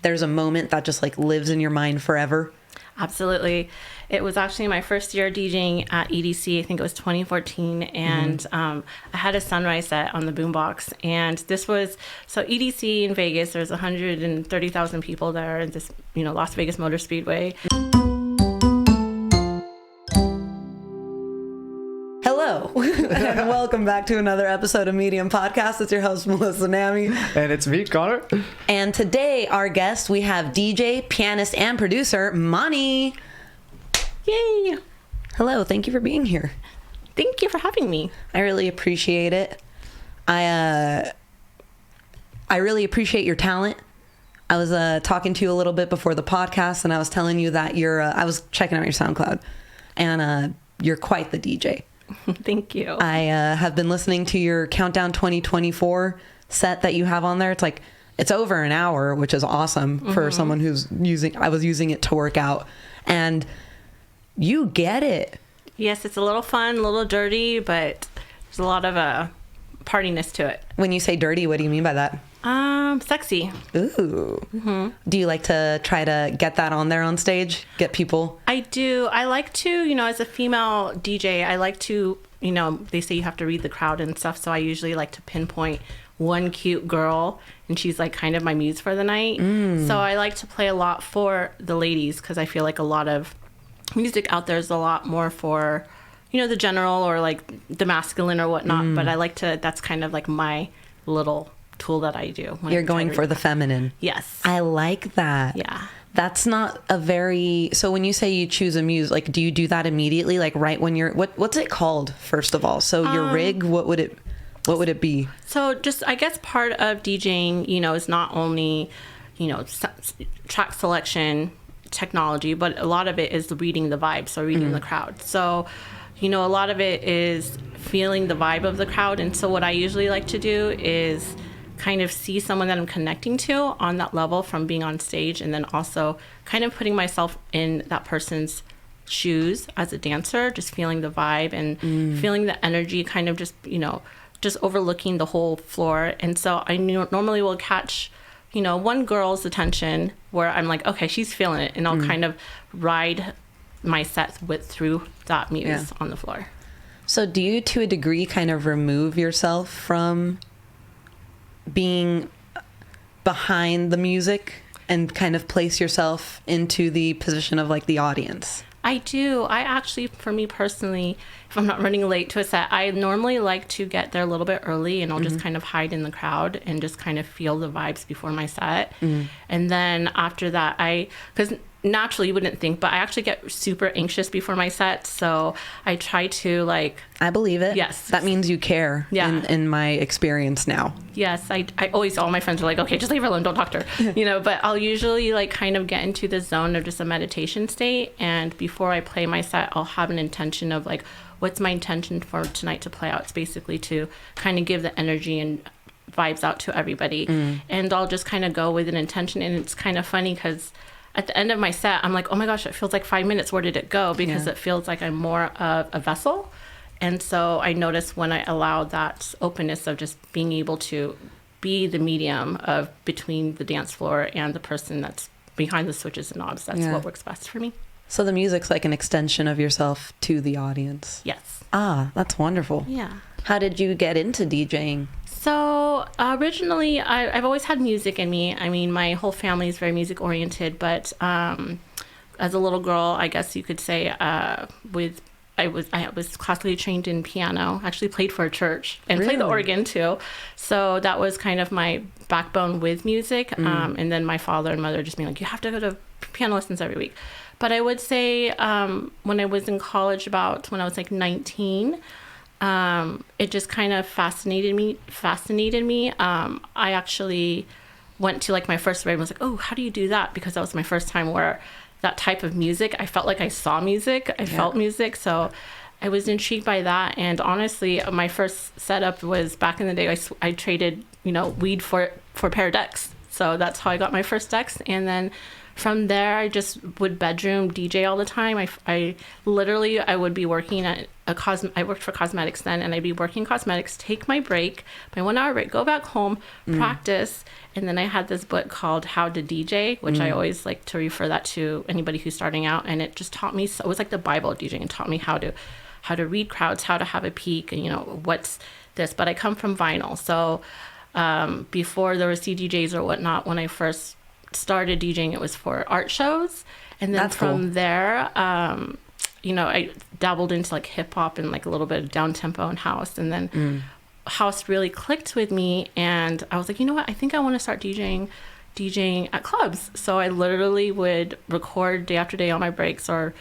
there's a moment that just like lives in your mind forever? Absolutely. It was actually my first year DJing at EDC. I think it was 2014. And I had a sunrise set on the boombox. And this was, so EDC in Vegas, there's 130,000 people there in this, Las Vegas Motor Speedway. Hello, and welcome back to another episode of Medium Podcast. It's your host, Melissa Nami. And it's me, Connor. And today, our guest, we have DJ, pianist, and producer, Moni. Yay! Hello, thank you for being here. Thank you for having me. I really appreciate it. I really appreciate your talent. I was talking to you a little bit before the podcast, and I was telling you that I was checking out your SoundCloud, and you're quite the DJ. Thank you. I have been listening to your Countdown 2024 set that you have on there. It's over an hour, which is awesome for someone who's I was using it to work out, and you get it. Yes, it's a little fun, a little dirty, but there's a lot of partiness to it. When you say dirty, what do you mean by that? Sexy. Ooh. Mm-hmm. Do you like to try to get that on there on stage? Get people? I do. I like to, as a female DJ, I like to, they say you have to read the crowd and stuff. So I usually like to pinpoint one cute girl, and she's like kind of my muse for the night. So I like to play a lot for the ladies, because I feel like a lot of music out there is a lot more for, the general or like the masculine or whatnot. But I like to, that's kind of like my little tool that I do. You're going for the feminine. Yes. I like that. Yeah. That's not a very, so when you say you choose a muse, like, do you do that immediately? Like right when you're, what's it called first of all? So your rig, what would it be? So just, I guess part of DJing, is not only, track selection technology, but a lot of it is reading the vibe. So reading the crowd. So, a lot of it is feeling the vibe of the crowd. And so what I usually like to do is kind of see someone that I'm connecting to on that level from being on stage, and then also kind of putting myself in that person's shoes as a dancer, just feeling the vibe and feeling the energy, kind of just, just overlooking the whole floor. And so I normally will catch, one girl's attention where I'm like, okay, she's feeling it, and I'll kind of ride my set through that muse on the floor. So do you, to a degree, kind of remove yourself from being behind the music and kind of place yourself into the position of like the audience? I do. I actually, for me personally, if I'm not running late to a set, I normally like to get there a little bit early, and I'll just kind of hide in the crowd and just kind of feel the vibes before my set. And then after that, because naturally you wouldn't think, but I actually get super anxious before my set. So I try to I believe it. Yes. That means you care. Yeah. In my experience now. Yes. I always, all my friends are like, okay, just leave her alone. Don't talk to her, but I'll usually kind of get into the zone of just a meditation state. And before I play my set, I'll have an intention of what's my intention for tonight to play out? It's basically to kind of give the energy and vibes out to everybody. And I'll just kind of go with an intention. And it's kind of funny because at the end of my set, I'm like, oh my gosh, it feels like 5 minutes. Where did it go? Because it feels like I'm more of a vessel. And so I notice when I allow that openness of just being able to be the medium of between the dance floor and the person that's behind the switches and knobs, that's what works best for me. So the music's like an extension of yourself to the audience. Yes. Ah, that's wonderful. Yeah. How did you get into DJing? So originally, I've always had music in me. I mean, my whole family is very music oriented, but as a little girl, I guess you could say, I was classically trained in piano. Actually played for a church and played the organ too. So that was kind of my backbone with music. And then my father and mother just being like, you have to go to piano lessons every week. But I would say when I was in college, when I was 19. It just kind of fascinated me. I actually went to my first rave and was like, oh, how do you do that? Because that was my first time where that type of music, I felt like I saw music. I felt music. So I was intrigued by that. And honestly, my first setup was back in the day, I traded, weed for a pair of decks. So that's how I got my first decks. And then from there, I just would bedroom DJ all the time. I literally would be working I worked for cosmetics then, and I'd be working cosmetics, take my break, my 1 hour break, go back home, practice. And then I had this book called How to DJ, which I always like to refer that to anybody who's starting out. And it just taught me, it was like the Bible of DJing, and taught me how to read crowds, how to have a peak, and, you know, what's this. But I come from vinyl. So before there were CDJs or whatnot, when I first started DJing, it was for art shows. And then That's from cool. there, you know, I dabbled into like hip hop and like a little bit of down tempo and house. And then house really clicked with me. And I was like, you know what? I think I want to start DJing at clubs. So I literally would record day after day on my breaks or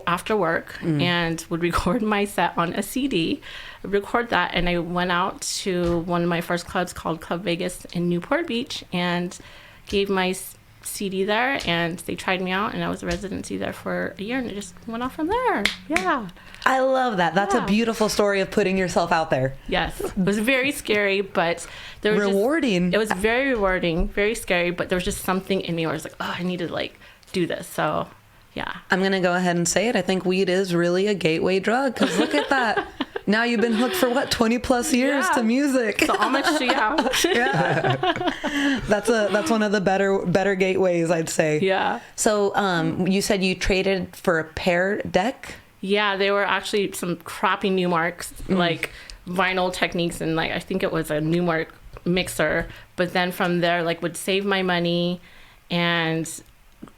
after work, and would record my set on a CD, record that. And I went out to one of my first clubs called Club Vegas in Newport Beach and gave my CD there, and they tried me out, and I was a residency there for a year, and it just went off from there. Yeah. I love that. That's a Yeah. beautiful story of putting yourself out there. Yes. It was very scary, but there was Rewarding. it was very rewarding, very scary, but there was just something in me where I was like, oh, I need to like do this. So yeah. I'm going to go ahead and say it. I think weed is really a gateway drug, because look at that. Now you've been hooked for what, 20 plus years Yeah. to music. So almost, yeah. Yeah. That's one of the better gateways, I'd say. Yeah. So you said you traded for a pair deck? Yeah, they were actually some crappy Newmarks, like vinyl techniques, and like I think it was a Newmark mixer. But then from there, like would save my money, and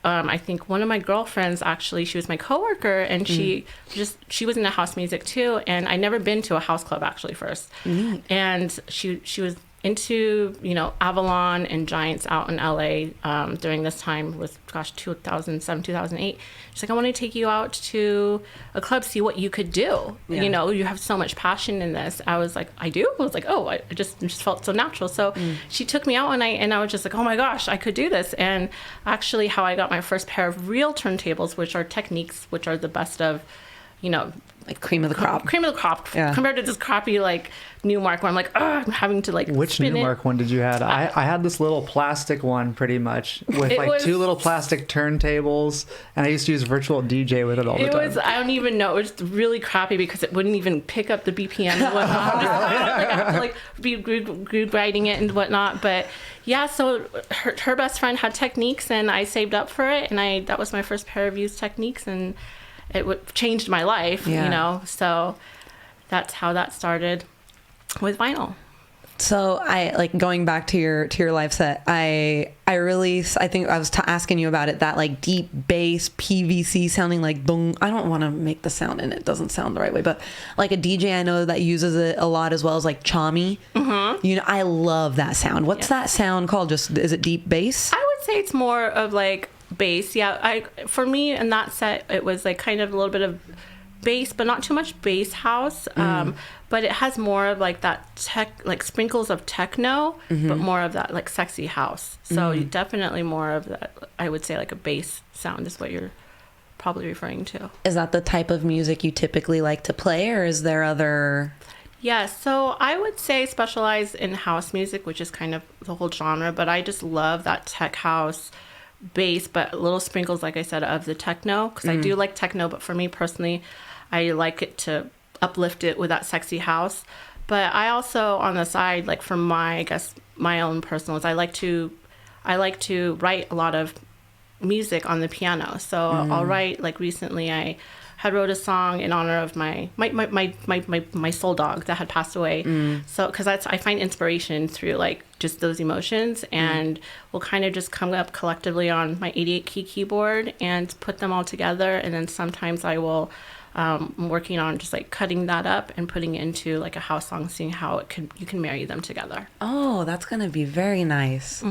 I think one of my girlfriends, actually, she was my coworker, and she was into house music too. And I'd never been to a house club actually first, and she was into, you know, Avalon and Giants out in LA during this time, was 2007, 2008. She's like, I want to take you out to a club, see what you could do. Yeah. You know, you have so much passion in this. I was like, I do? I was like, oh, I just felt so natural. So she took me out, and I was just like, oh my gosh, I could do this. And actually how I got my first pair of real turntables, which are techniques, which are the best of, you know, Like cream of the crop. cream of the crop, Yeah. compared to this crappy like Newmark where I'm like, oh, I'm having to like Which spin Newmark one did you have? I had this little plastic one pretty much with It like was- 2 little plastic turntables, and I used to use virtual DJ with it all the It time. was, I don't even know. It was just really crappy because it wouldn't even pick up the BPM and whatnot. I'm just, like, I have to like be writing it and whatnot. But yeah, so her best friend had techniques, and I saved up for it, and that was my first pair of used techniques, and it changed my life, Yeah. you know. So that's how that started with vinyl. So I like going back to your live set. I think I was asking you about it, that like deep bass PVC sounding like boom. I don't want to make the sound, and it doesn't sound the right way, but like a DJ I know that uses it a lot, as well as like Chami. Mm-hmm. You know, I love that sound. What's that sound called? Is it deep bass? I would say it's more of like bass. Yeah, for me in that set, it was like kind of a little bit of bass, but not too much bass house. But it has more of like that tech, like sprinkles of techno, but more of that like sexy house. So you definitely more of that. I would say like a bass sound is what you're probably referring to. Is that the type of music you typically like to play, or is there other? Yeah, so I would say specialize in house music, which is kind of the whole genre, but I just love that tech house bass, but little sprinkles, like I said, of the techno, because I do like techno, but for me personally, I like it to uplift it with that sexy house. But I also, on the side, like for my own personals, I like to write a lot of music on the piano. So I'll write, like recently I had wrote a song in honor of my soul dog that had passed away. So because I find inspiration through like just those emotions, and we'll kind of just come up collectively on my 88 key keyboard and put them all together. And then sometimes I will I'm working on just like cutting that up and putting it into like a house song, seeing how you can marry them together. Oh, that's gonna be very nice.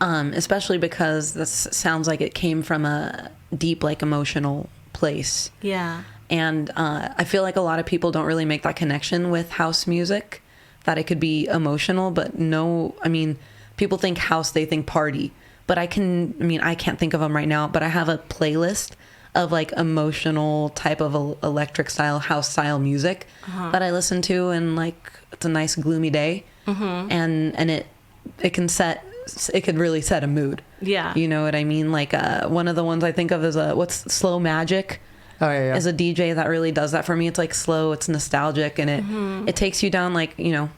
Especially because this sounds like it came from a deep, like emotional place. Yeah. And I feel like a lot of people don't really make that connection with house music, that it could be emotional, but no, I mean, people think house, they think party. But I can't think of them right now, but I have a playlist of like emotional type of electric style, house style music that I listen to, and like it's a nice gloomy day, and it could really set a mood. Yeah. You know what I mean? Like one of the ones I think of is what's Slow Magic. Oh, yeah. is a DJ that really does that for me. It's like slow, it's nostalgic, and it takes you down like, you know,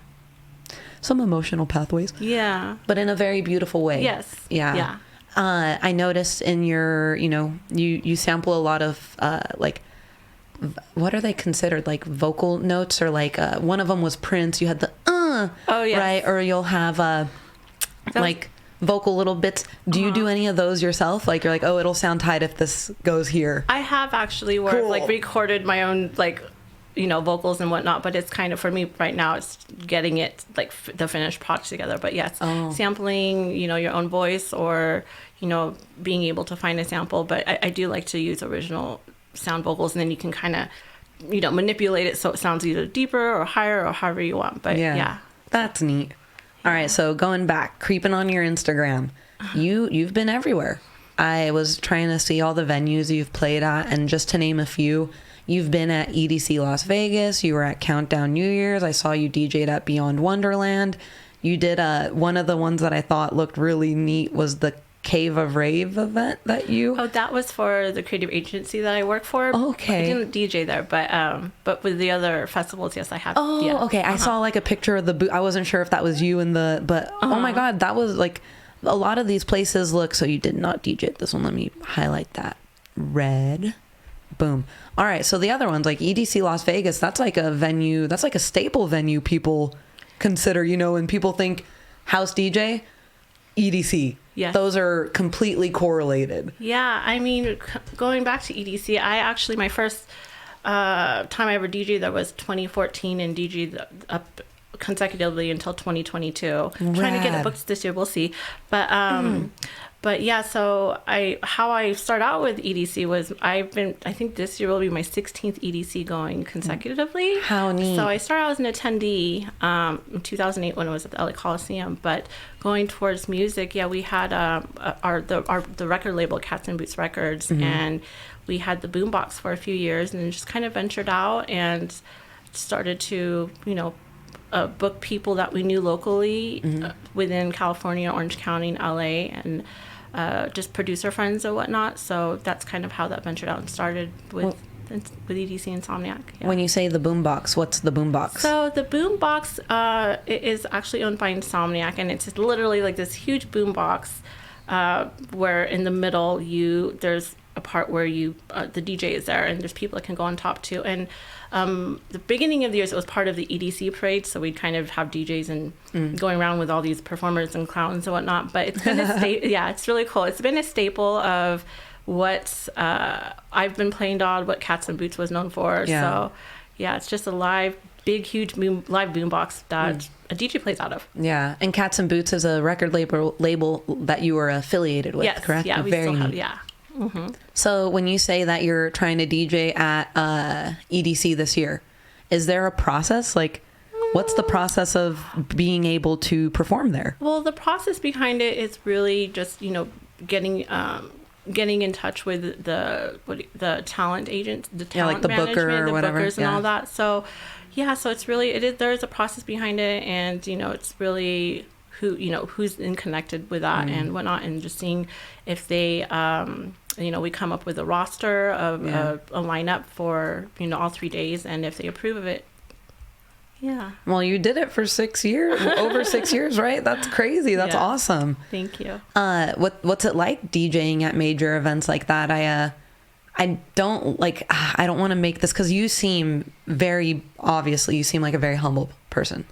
some emotional pathways. Yeah. But in a very beautiful way. Yes. Yeah. Yeah. I noticed in your, you know, you sample a lot of like, what are they considered, like vocal notes, or like one of them was Prince. You had the Oh, yes. right, or you'll have like vocal little bits. Do you do any of those yourself? Like you're like, oh, it'll sound tight if this goes here. I have actually where I've Cool. like recorded my own like, you know, vocals and whatnot, but it's kind of, for me right now, it's getting it like the finished product together. But yes, sampling, you know, your own voice, or, you know, being able to find a sample. But I do like to use original sound vocals, and then you can kind of, you know, manipulate it so it sounds either deeper or higher or however you want. But yeah. That's neat. All right, so going back, creeping on your Instagram, you've been everywhere. I was trying to see all the venues you've played at, and just to name a few, you've been at EDC Las Vegas, you were at Countdown New Year's, I saw you DJ'd at Beyond Wonderland. You did one of the ones that I thought looked really neat was the Cave of Rave event that you... Oh, that was for the creative agency that I work for. Okay. I didn't DJ there, but with the other festivals, yes, I have. Oh, yeah. okay. I saw like a picture of the booth. I wasn't sure if that was you in the, but oh my God, that was like, a lot of these places look, so you did not DJ at this one. Let me highlight that. Red. Boom. All right. So the other ones, like EDC Las Vegas, that's like a venue, that's like a staple venue people consider, you know, when people think house DJ, EDC. Yes. Those are completely correlated. Yeah, I mean, going back to EDC, I actually, my first time I ever DJ'd there was 2014, and DJ'd up consecutively until 2022. I'm trying to get it booked this year, we'll see. But yeah, so how I start out with EDC was I think this year will be my 16th EDC going consecutively. How neat. So I started out as an attendee in 2008 when it was at the LA Coliseum, but going towards music, yeah, we had the record label Cats and Boots Records, and we had the boombox for a few years, and just kind of ventured out and started to, you know, book people that we knew locally within California, Orange County, and LA, and just producer friends and whatnot. So that's kind of how that ventured out and started with EDC Insomniac. Yeah. When you say the boombox, what's the boombox? So the boombox is actually owned by Insomniac, and it's literally like this huge boombox where in the middle there's a part where the DJ is there, and there's people that can go on top too. And the beginning of the years, it was part of the EDC parade, so we'd kind of have DJs and going around with all these performers and clowns and whatnot. But it's been yeah, it's really cool. It's been a staple of what I've been playing on, what Cats and Boots was known for. Yeah. So yeah, it's just a live, big, huge live boombox that a DJ plays out of. Yeah, and Cats and Boots is a record label that you were affiliated with, Yes, correct? yeah, we Very still have, neat. yeah. So when you say that you're trying to DJ at EDC this year, is there a process? Like, what's the process of being able to perform there? Well, the process behind it is really just, you know, getting in touch with the talent agents, the talent like the booker management, or the whatever. bookers and all that. So yeah, so it's really there's a process behind it, and you know, it's really who's connected with that and whatnot, and just seeing if they we come up with a roster of a lineup for, you know, all 3 days, and if they approve of it. Yeah. Well, you did it for 6 years, over 6 years, right? That's crazy. That's awesome. Thank you. What's it like DJing at major events like that? I don't want to make this, because you seem you seem like a very humble person.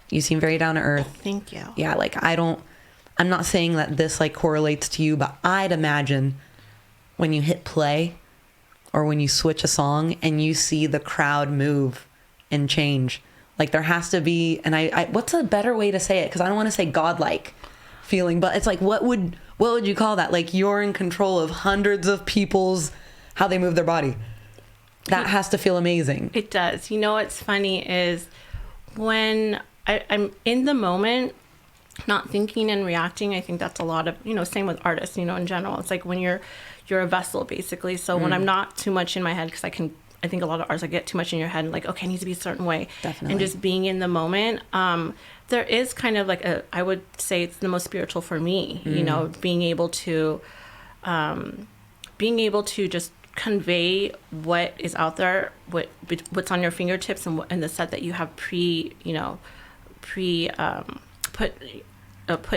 You seem very down to earth. Thank you. Yeah, like I'm not saying that this like correlates to you, but I'd imagine when you hit play or when you switch a song and you see the crowd move and change, like there has to be, and I what's a better way to say it? Because I don't want to say godlike feeling, but it's like, what would you call that? Like you're in control of hundreds of people's, how they move their body. That has to feel amazing. It does. You know, what's funny is when I'm in the moment, not thinking and reacting. I think that's a lot of, you know, same with artists, you know, in general. It's like when you're a vessel, basically. So when I'm not too much in my head, because I think a lot of artists, I get too much in your head and like, okay, it needs to be a certain way. Definitely. And just being in the moment, there is kind of like I would say it's the most spiritual for me, you know, being able to just convey what is out there, what's on your fingertips, and the set that you have put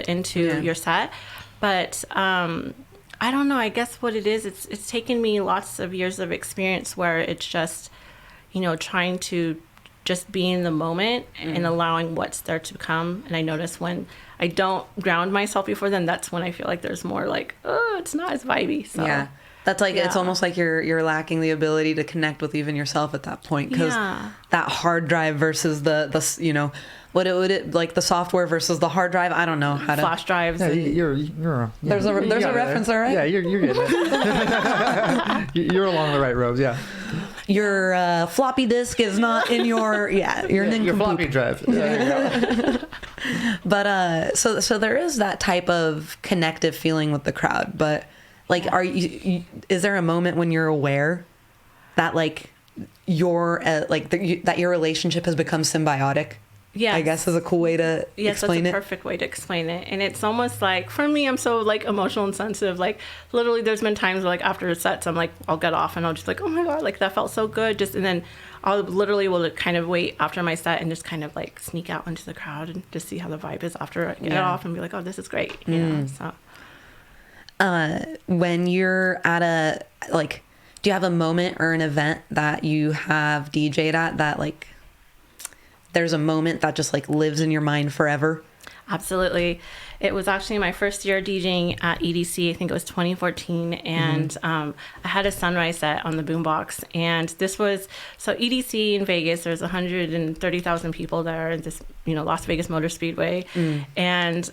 into your set. But I don't know. I guess what it is, it's taken me lots of years of experience where it's just, trying to just be in the moment and allowing what's there to come. And I notice when I don't ground myself before then, that's when I feel like there's more like, oh, it's not as vibey. So yeah. That's like, it's almost like you're lacking the ability to connect with even yourself at that point. Because that hard drive versus the what it would like the software versus the hard drive. I don't know how to flash drives. Yeah, there's a reference there, right? Yeah, you're getting it. You're along the right road. Yeah. Your floppy disk is not in your your floppy drive. But so there is that type of connective feeling with the crowd. But like, is there a moment when you're aware that like that your relationship has become symbiotic? Yeah, I guess is a cool way to explain it. Yes, that's a perfect way to explain it. And it's almost like, for me, I'm so like emotional and sensitive. Like literally there's been times where like after sets, I'm like, I'll get off and I'll just like, oh my God, like that felt so good. And then I'll literally will kind of wait after my set and just kind of like sneak out into the crowd and just see how the vibe is after I get off and be like, oh, this is great. So. When you're at do you have a moment or an event that you have DJ'd at that like, there's a moment that just like lives in your mind forever? Absolutely. It was actually my first year DJing at EDC. I think it was 2014. And I had a sunrise set on the boombox. And this was, so EDC in Vegas, there's 130,000 people there in this, Las Vegas Motor Speedway. And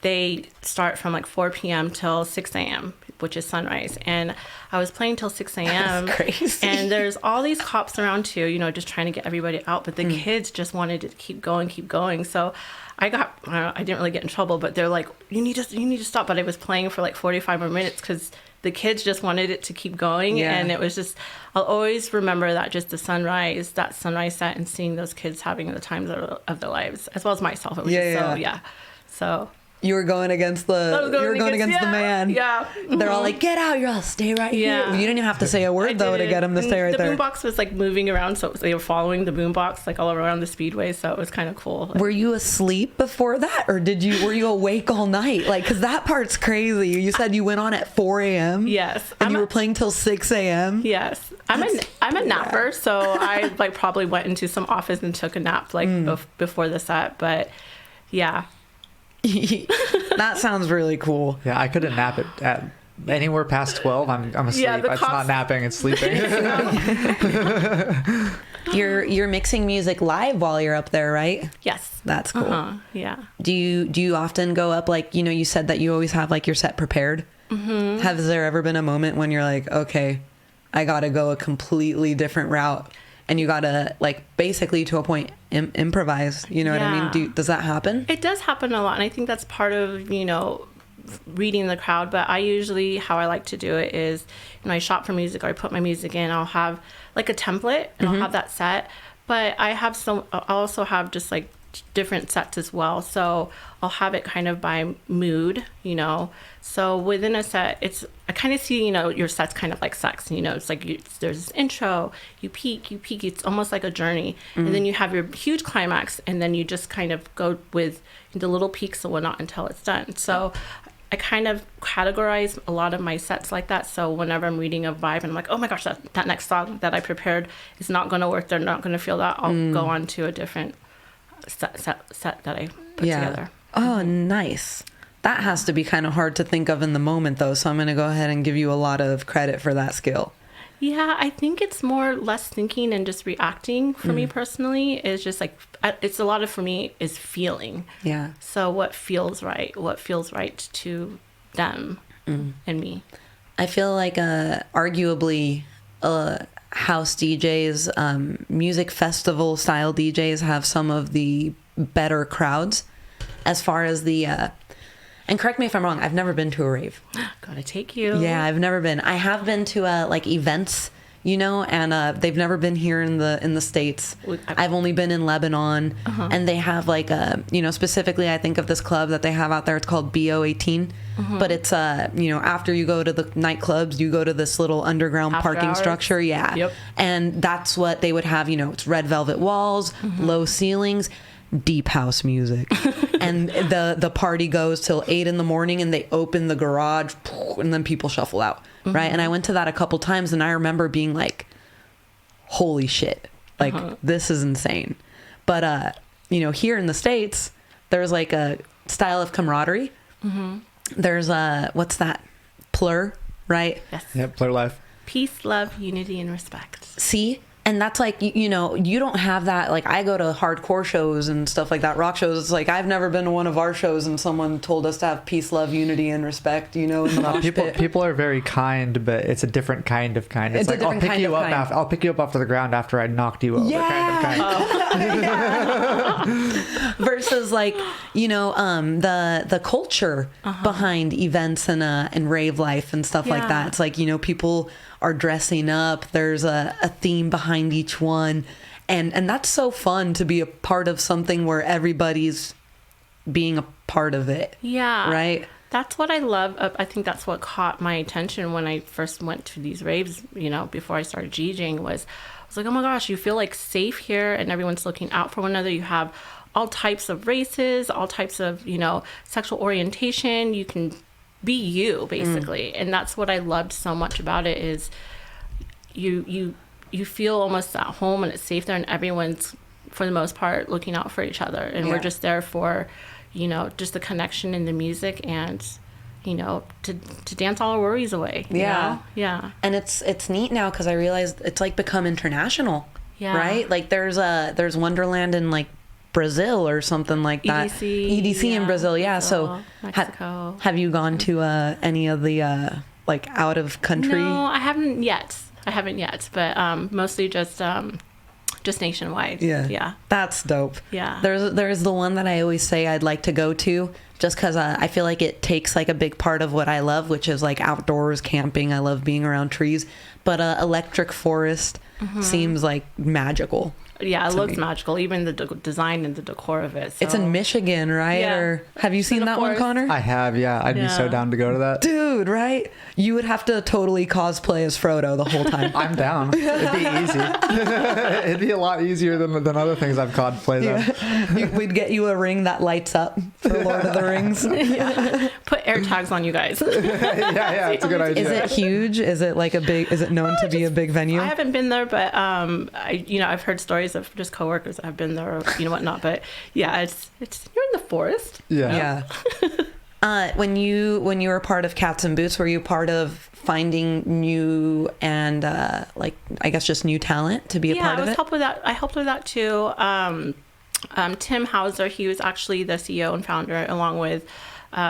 they start from like 4 p.m. till 6 a.m., which is sunrise. And I was playing till 6 a.m. That's crazy. And there's all these cops around too, just trying to get everybody out. But the kids just wanted to keep going. So I didn't really get in trouble, but they're like, you need to stop. But I was playing for like 45 more minutes because the kids just wanted it to keep going. Yeah. And it was just, I'll always remember that that sunrise set and seeing those kids having the times of their lives, as well as myself. It was So you were going against the the man. Yeah. They're all like, get out, you're all stay right here. You didn't even have to say a word though to get them to stay right there. The boombox was like moving around, so they were following the boombox like all around the speedway, so it was kind of cool. Were you asleep before that, or were you awake all night? Like, because that part's crazy. You said you went on at 4 a.m. Yes. And you were playing till 6 a.m. Yes. I'm a napper, so I like probably went into some office and took a nap like before the set, but yeah. That sounds really cool. Yeah, I couldn't nap at anywhere past 12. I'm asleep. Yeah, it's not napping, it's sleeping. You're mixing music live while you're up there, right? Yes. That's cool. Yeah. Do you often go up, like, you said that you always have like your set prepared? Has there ever been a moment when you're like, okay, I gotta go a completely different route, and you gotta, like, basically to a point improvise, what I mean? Does that happen? It does happen a lot, and I think that's part of reading the crowd. But I usually, how I like to do it is, I shop for music or I put my music in, I'll have like a template and I'll have that set, but I'll also have just like different sets as well. So I'll have it kind of by mood, so within a set, I kind of see, your set's kind of like sex, it's like there's this intro, you peak, it's almost like a journey. And then you have your huge climax, and then you just kind of go with the little peaks and whatnot until it's done. So I kind of categorize a lot of my sets like that. So whenever I'm reading a vibe and I'm like, oh my gosh, that next song that I prepared is not going to work, they're not going to feel that, I'll go on to a different set that I put together. Oh, nice. That has to be kind of hard to think of in the moment, though. So I'm going to go ahead and give you a lot of credit for that skill. Yeah, I think it's more less thinking and just reacting for me personally. Is just like, it's a lot of, for me, is feeling. Yeah. So what feels right to them and me. I feel like arguably house DJs, music festival style DJs have some of the better crowds as far as the... and correct me if I'm wrong, I've never been to a rave. Gotta take you. Yeah, I've never been. I have been to like events, you know, and they've never been here in the States. I've only been in Lebanon, and they have like you know, specifically I think of this club that they have out there. It's called BO18, but it's you know, after you go to the nightclubs, you go to this little underground After parking hours? structure. Yeah. Yep. And that's what they would have, you know, it's red velvet walls, low ceilings, deep house music. And the party goes till 8 a.m, and they open the garage, and then people shuffle out. Right. And I went to that a couple times, and I remember being like, holy shit, like this is insane. But you know, here in the States, there's like a style of camaraderie. There's what's that? Plur, right? Yes. Yep, Plur Life. Peace, love, unity, and respect. See? And that's like, you know, you don't have that. Like, I go to hardcore shows and stuff like that, rock shows. It's like, I've never been to one of our shows and someone told us to have peace, love, unity, and respect, you know, in the mosh pit. People are very kind, but it's a different kind of kind. It's a like, I'll different pick kind you of up kind. I'll pick you up off the ground after I knocked you over. Yeah. Versus like, you know, the culture behind events and rave life and stuff like that. It's like, you know, people are dressing up. There's a theme behind each one. And that's so fun to be a part of something where everybody's being a part of it. Yeah. Right? That's what I love. I think that's what caught my attention when I first went to these raves, you know, before I started DJing I was like, oh my gosh, you feel like safe here and everyone's looking out for one another. You have all types of races, all types of, you know, sexual orientation. You can be you, basically. And that's what I loved so much about it is you feel almost at home and it's safe there, and everyone's, for the most part, looking out for each other. And we're just there for, you know, just the connection in the music and, you know, to dance all our worries away. You know? Yeah. And it's neat now because I realized it's like become international. Yeah. Right? Like there's Wonderland in like Brazil or something like that. EDC in Brazil. Yeah. So Mexico. have you gone to any of the like out of country? No, I haven't yet. But mostly just nationwide. Yeah. That's dope. Yeah. There's the one that I always say I'd like to go to just because I feel like it takes like a big part of what I love, which is like outdoors camping. I love being around trees, but Electric Forest seems like magical. Yeah, it looks magical. Even the design and the decor of it. So. It's in Michigan, right? Yeah. Or have you seen that one, Connor? I have, yeah. I'd be so down to go to that. Dude, right? You would have to totally cosplay as Frodo the whole time. I'm down. It'd be easy. It'd be a lot easier than other things I've cosplayed on. We'd get you a ring that lights up for Lord of the Rings. Put air tags on you guys. yeah, it's a good idea. Is it huge? Is it like is it known to be a big venue? I haven't been there, but I've heard stories of just coworkers that have been there, or, you know, whatnot. But yeah, it's you're in the forest. Yeah. When you were part of Cats and Boots, were you part of finding new and like I guess just new talent to be a part of it? I helped with that too. Tim Hauser, he was actually the CEO and founder, along with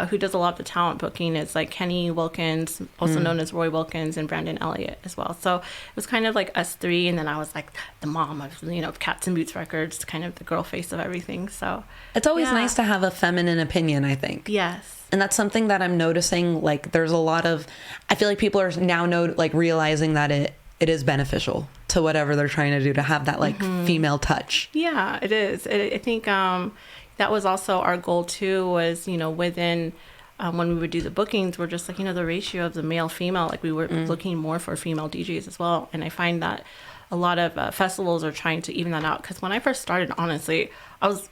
who does a lot of the talent booking. It's like Kenny Wilkins, also known as Roy Wilkins, and Brandon Elliott as well. So it was kind of like us three, and then I was like the mom of, you know, Cats and Boots Records, kind of the girl face of everything. So it's always nice to have a feminine opinion, I think. Yes. And that's something that I'm noticing. Like, there's a lot of, I feel like people are now realizing that it is beneficial to whatever they're trying to do to have that like female touch. Yeah, it is. I think that was also our goal too, was, you know, within when we would do the bookings, we're just like, you know, the ratio of the male female, like we were looking more for female DJs as well. And I find that a lot of festivals are trying to even that out. Because when I first started, honestly, I was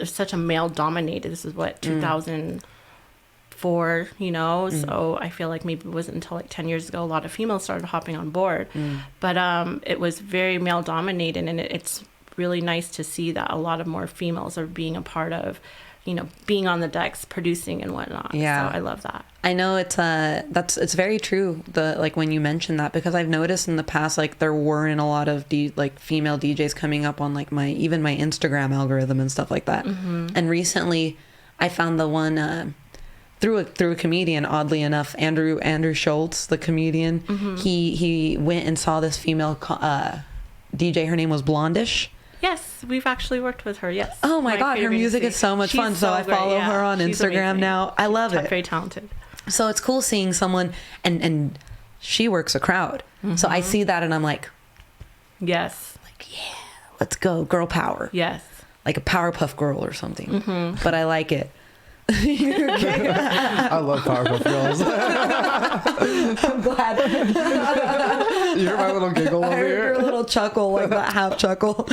such a male dominated. This is what, 2004, you know? So I feel like maybe it wasn't until like 10 years ago a lot of females started hopping on board. But it was very male dominated, and it's really nice to see that a lot of more females are being a part of, you know, being on the decks, producing and whatnot. Yeah. So I love that. I know it's very true. Like when you mentioned that, because I've noticed in the past, like there weren't a lot of female DJs coming up on like my Instagram algorithm and stuff like that. And recently I found the one, through a comedian, oddly enough, Andrew Schultz, the comedian. He went and saw this female DJ. Her name was Blondish. Yes, we've actually worked with her. Yes. Oh my God, her music is so much fun. So I follow her on Instagram now. I love it. Very talented. So it's cool seeing someone, and she works a crowd. So I see that and I'm like, Yes. yeah, let's go, girl power. Yes. Like a Powerpuff Girl or something. But I like it. Okay. I love Powerpuff Girls. I'm glad. You hear my little giggle I over heard your here? little chuckle, like that half chuckle.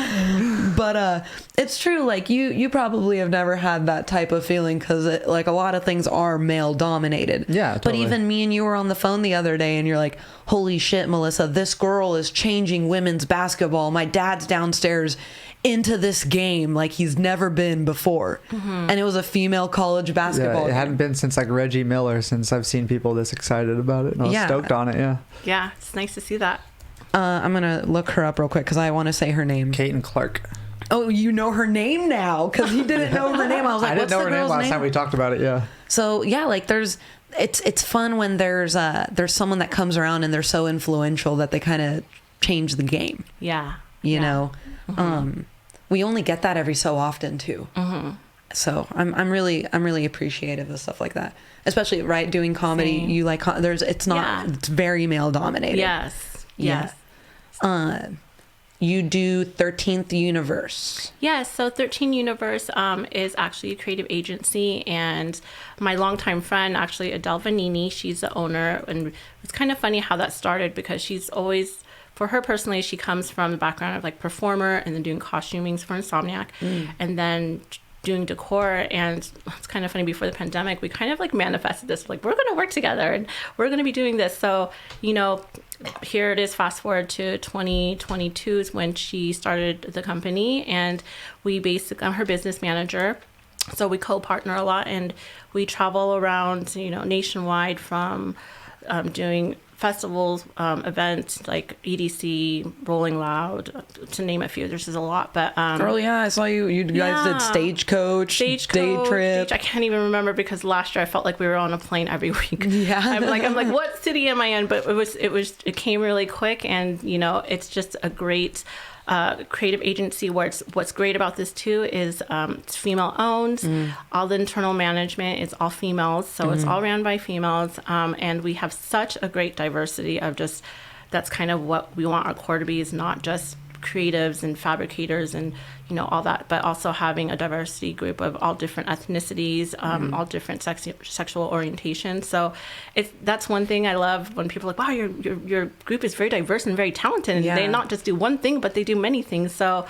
But it's true. Like you probably have never had that type of feeling because like a lot of things are male dominated. Yeah, But totally. even me and you were on the phone the other day, and you're like, "Holy shit, Melissa! This girl is changing women's basketball. My dad's downstairs into this game like he's never been before." And it was a female college basketball. Yeah, it game. hadn't been since like Reggie Miller since I've seen people this excited about it. And I was Yeah. stoked on it, yeah. Yeah. It's nice to see that. I'm gonna look her up real quick because I want to say her name. Kate and Clark. Oh, you know her name now because you didn't know her name. I was like, I didn't what's know the her name girl's last time we talked about it, yeah. So yeah, like it's fun when there's someone that comes around and they're so influential that they kind of change the game. Yeah. You know, we only get that every so often too. So I'm really appreciative of stuff like that, especially right doing comedy. Same. You like it's very male dominated. Yes. Yeah. Yes. You do 13th Universe. Yes, so 13 Universe is actually a creative agency, and my longtime friend, actually Adele Vanini, she's the owner, and it's kind of funny how that started because she's always, for her personally, she comes from the background of like performer and then doing costumings for Insomniac, and then doing decor. And it's kind of funny, before the pandemic, we kind of like manifested this, like, we're going to work together and we're going to be doing this. So, you know, here it is, fast forward to 2022 is when she started the company, and we basically, I'm her business manager. So we co-partner a lot, and we travel around, you know, nationwide, from doing festivals, events like EDC, Rolling Loud, to name a few. There's just a lot, but Oh yeah, I saw you guys did Stagecoach, Day Trip. I can't even remember because last year I felt like we were on a plane every week. Yeah. I'm like, what city am I in? But it came really quick, and you know, it's just a great creative agency where what's great about this too is it's female owned. All the internal management is all females, so it's all ran by females, and we have such a great diversity of just, that's kind of what we want our core to be, is not just creatives and fabricators and, you know, all that, but also having a diversity group of all different ethnicities, all different sexual orientations. So that's one thing I love, when people are like, wow, your group is very diverse and very talented, and they not just do one thing, but they do many things. So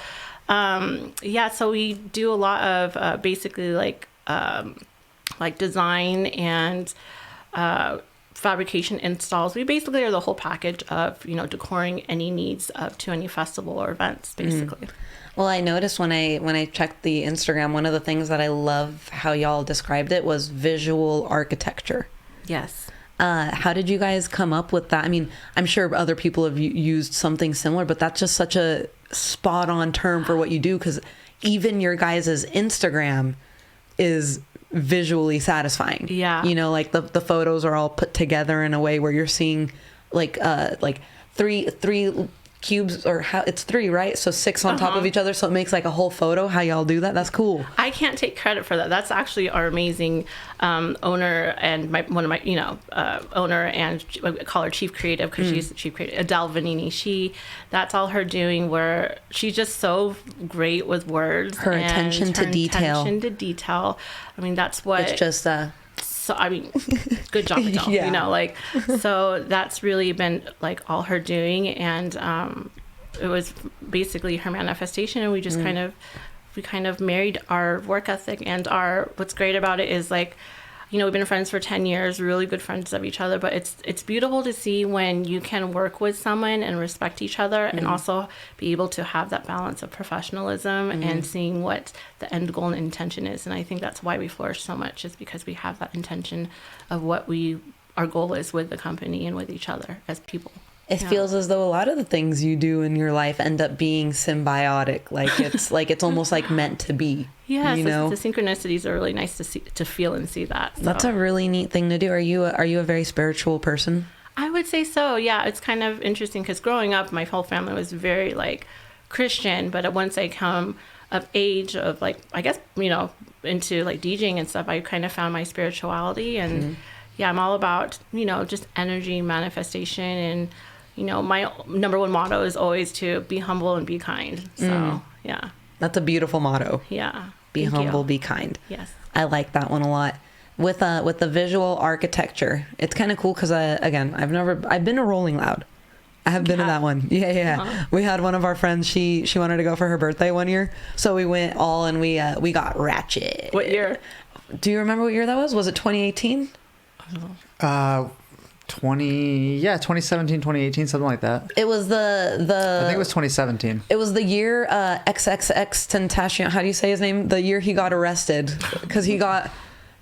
so we do a lot of basically like design and fabrication installs. We basically are the whole package of, you know, decoring any needs to any festival or events, basically. Well, I noticed when I checked the Instagram, one of the things that I love how y'all described it was visual architecture. Yes. How did you guys come up with that? I mean, I'm sure other people have used something similar, but that's just such a spot on term for what you do, because even your guys' Instagram is visually satisfying. Yeah. You know, like the photos are all put together in a way where you're seeing like three cubes, or how it's three, right? So 6 on top of each other, so it makes like a whole photo. How y'all do that? That's cool. I can't take credit for that. That's actually our amazing owner and one of my owner, and I call her chief creative because she's the chief creative, Adele Vanini. That's all her doing, where she's just so great with words. Her attention to detail. I mean, that's what It's just so I mean, good job, Adele. Yeah. You know, like, so that's really been like all her doing, and it was basically her manifestation, and we just kind of married our work ethic and what's great about it is, like, you know, we've been friends for 10 years, really good friends of each other, but it's beautiful to see when you can work with someone and respect each other and also be able to have that balance of professionalism and seeing what the end goal and intention is. And I think that's why we flourish so much, is because we have that intention of what our goal is with the company and with each other as people. It feels as though a lot of the things you do in your life end up being symbiotic. Like it's almost like meant to be. Yeah, you so know? the synchronicities are really nice to feel and see that. So. That's a really neat thing to do. Are you a very spiritual person? I would say so. Yeah, it's kind of interesting because growing up, my whole family was very like Christian, but once I come of age of like, I guess, you know, into like DJing and stuff, I kind of found my spirituality, and yeah, I'm all about, you know, just energy manifestation and, you know, my number one motto is always to be humble and be kind. So, yeah. That's a beautiful motto. Yeah. Be Thank humble, you. be kind. Yes. I like that one a lot. With the visual architecture, it's kind of cool because again, I've been to Rolling Loud. I have been to that one. Yeah. Uh-huh. We had one of our friends. She wanted to go for her birthday one year, so we went all and we got ratchet. What year? Do you remember what year that was? Was it 2018? 2017, 2018, something like that. It was the I think it was 2017. It was the year XXX Tentacion. How do you say his name? The year he got arrested because he got,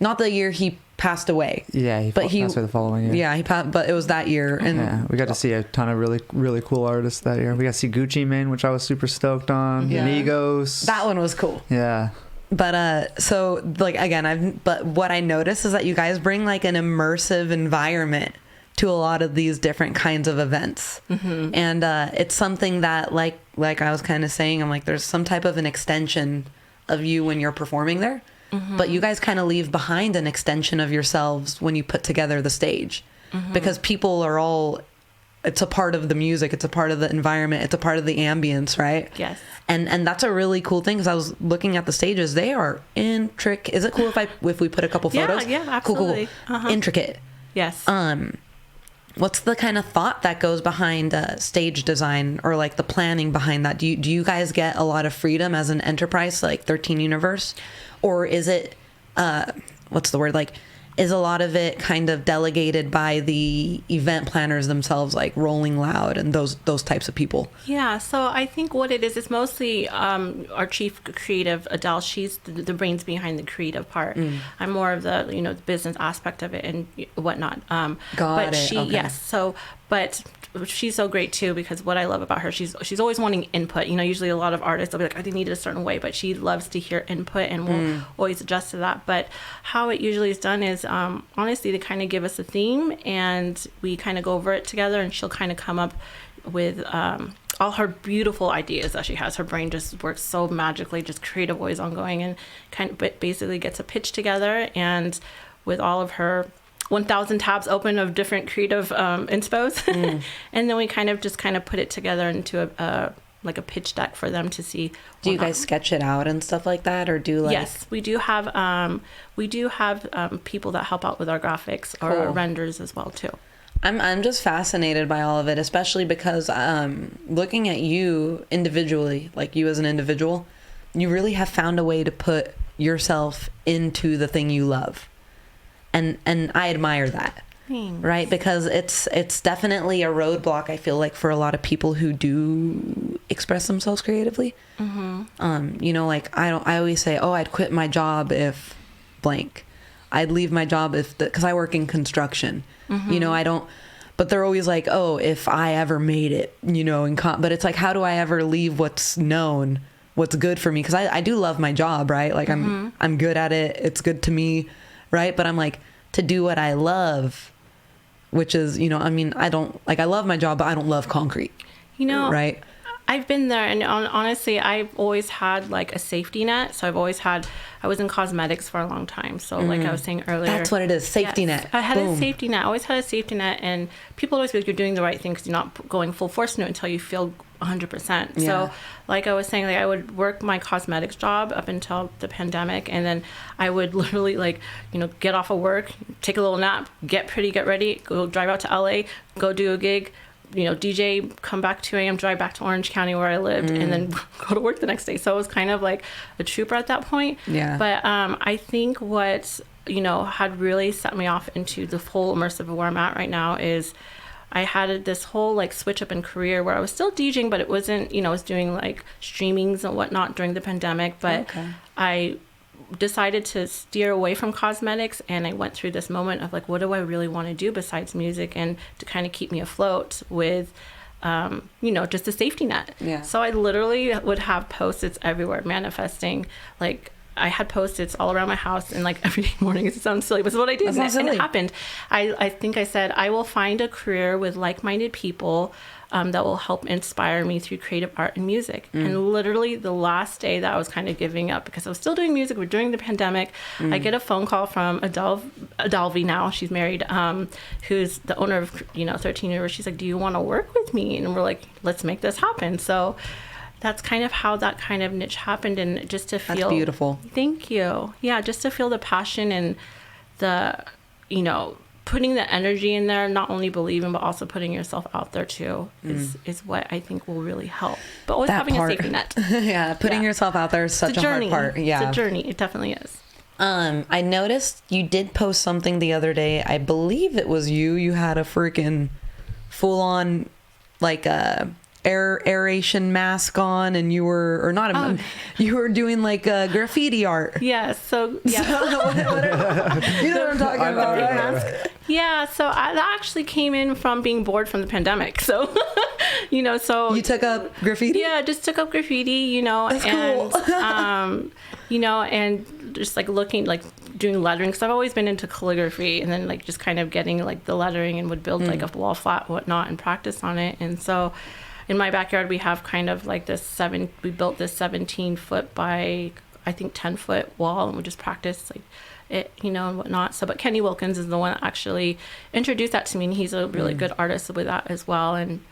not the year he passed away. Yeah, he passed away the following year. Yeah, he passed, but it was that year. And yeah, we got to see a ton of really, really cool artists that year. We got to see Gucci Mane, which I was super stoked on. Yeah. Migos. that one was cool. Yeah. But so like again, but what I noticed is that you guys bring like an immersive environment to a lot of these different kinds of events. And it's something that like I was kind of saying, I'm like, there's some type of an extension of you when you're performing there, but you guys kind of leave behind an extension of yourselves when you put together the stage, because people are all, it's a part of the music, it's a part of the environment, it's a part of the ambience, right? Yes. And that's a really cool thing, because I was looking at the stages. They are intricate. Is it cool if we put a couple photos? Yeah, absolutely. Cool. Intricate. Yes. What's the kind of thought that goes behind stage design, or like the planning behind that? Do you guys get a lot of freedom as an enterprise like 13 Universe, or is it what's the word, like, is a lot of it kind of delegated by the event planners themselves, like Rolling Loud and those types of people? Yeah, so I think what it is, it's mostly our chief creative, Adele. She's the brains behind the creative part. I'm more of the, you know, the business aspect of it and whatnot. Got it. She, okay. yes. So, but she's so great too, because what I love about her, she's always wanting input. You know, usually a lot of artists will be like, I need it a certain way, but she loves to hear input and will always adjust to that. But how it usually is done is, honestly, they kind of give us a theme and we kind of go over it together, and she'll kind of come up with all her beautiful ideas that she has. Her brain just works so magically, just creative, always ongoing, and kind of basically gets a pitch together, and with all of her 1,000 tabs open of different creative inspos, and then we kind of put it together into a like a pitch deck for them to see. Do you guys sketch it out and stuff like that, or do like? Yes, we do have people that help out with our graphics or Cool. renders as well too. I'm just fascinated by all of it, especially because looking at you individually, like you as an individual, you really have found a way to put yourself into the thing you love. And I admire that. Thanks. Right? Because it's definitely a roadblock, I feel like, for a lot of people who do express themselves creatively. You know, like I always say, oh, I'd quit my job if blank. I'd leave my job because I work in construction. You know, I don't, but they're always like, oh, if I ever made it, you know, but it's like, how do I ever leave what's known, what's good for me? Because I do love my job, right? Like I'm good at it. It's good to me, right? But I'm like, to do what I love, which is, you know, I mean, I love my job, but I don't love concrete. You know, right? I've been there, and honestly, I've always had like a safety net. So I was in cosmetics for a long time. So like I was saying earlier, That's what it is. Safety net. I had Boom. a safety net. I always had a safety net, and people always be like, you're doing the right thing because you're not going full force into it until you feel 100%. Yeah. So like I was saying, like I would work my cosmetics job up until the pandemic, and then I would literally, like, you know, get off of work, take a little nap, get pretty, get ready, go drive out to LA, go do a gig, you know, DJ, come back 2 a.m., drive back to Orange County where I lived, and then go to work the next day. So it was kind of like a trooper at that point. Yeah. But I think what, you know, had really set me off into the whole immersive where I'm at right now is I had this whole like switch up in career where I was still DJing, but it wasn't, you know, I was doing like streamings and whatnot during the pandemic. But Okay. I decided to steer away from cosmetics, and I went through this moment of like, what do I really want to do besides music, and to kind of keep me afloat with you know, just a safety net. Yeah. So I literally would have post-its everywhere manifesting like I had Post-its all around my house, and like every day morning, it sounds silly, but it's what I did. And it happened. I think I said, I will find a career with like-minded people that will help inspire me through creative art and music. And literally the last day that I was kind of giving up, because I was still doing music, we're during the pandemic, I get a phone call from Adelvi now, she's married, who's the owner of 13 Universe. She's like, do you want to work with me? And we're like, let's make this happen. So that's kind of how that kind of niche happened. And just to feel... That's beautiful. Thank you. Yeah, just to feel the passion and the, putting the energy in there, not only believing, but also putting yourself out there too, is what I think will really help. But always having a safety net. Yeah, putting yourself out there is such a hard part. Yeah. It's a journey. It definitely is. I noticed you did post something the other day. I believe it was you. You had a freaking full-on, like, aeration mask on, and you were, or not, you were doing like graffiti art. Yeah. So yeah. You know what I'm talking about, right? Yeah. So that actually came in from being bored from the pandemic. So, so you took up graffiti. Yeah, just took up graffiti. That's and cool. And just like looking, like doing lettering, because I've always been into calligraphy, and then like just kind of getting like the lettering, and would build like a wall flat, whatnot, and practice on it. And so in my backyard, we have kind of like we built this 17-foot by, I think, 10-foot wall, and we just practice like it, and whatnot. So, but Kenny Wilkins is the one that actually introduced that to me, and he's a really good artist with that as well. And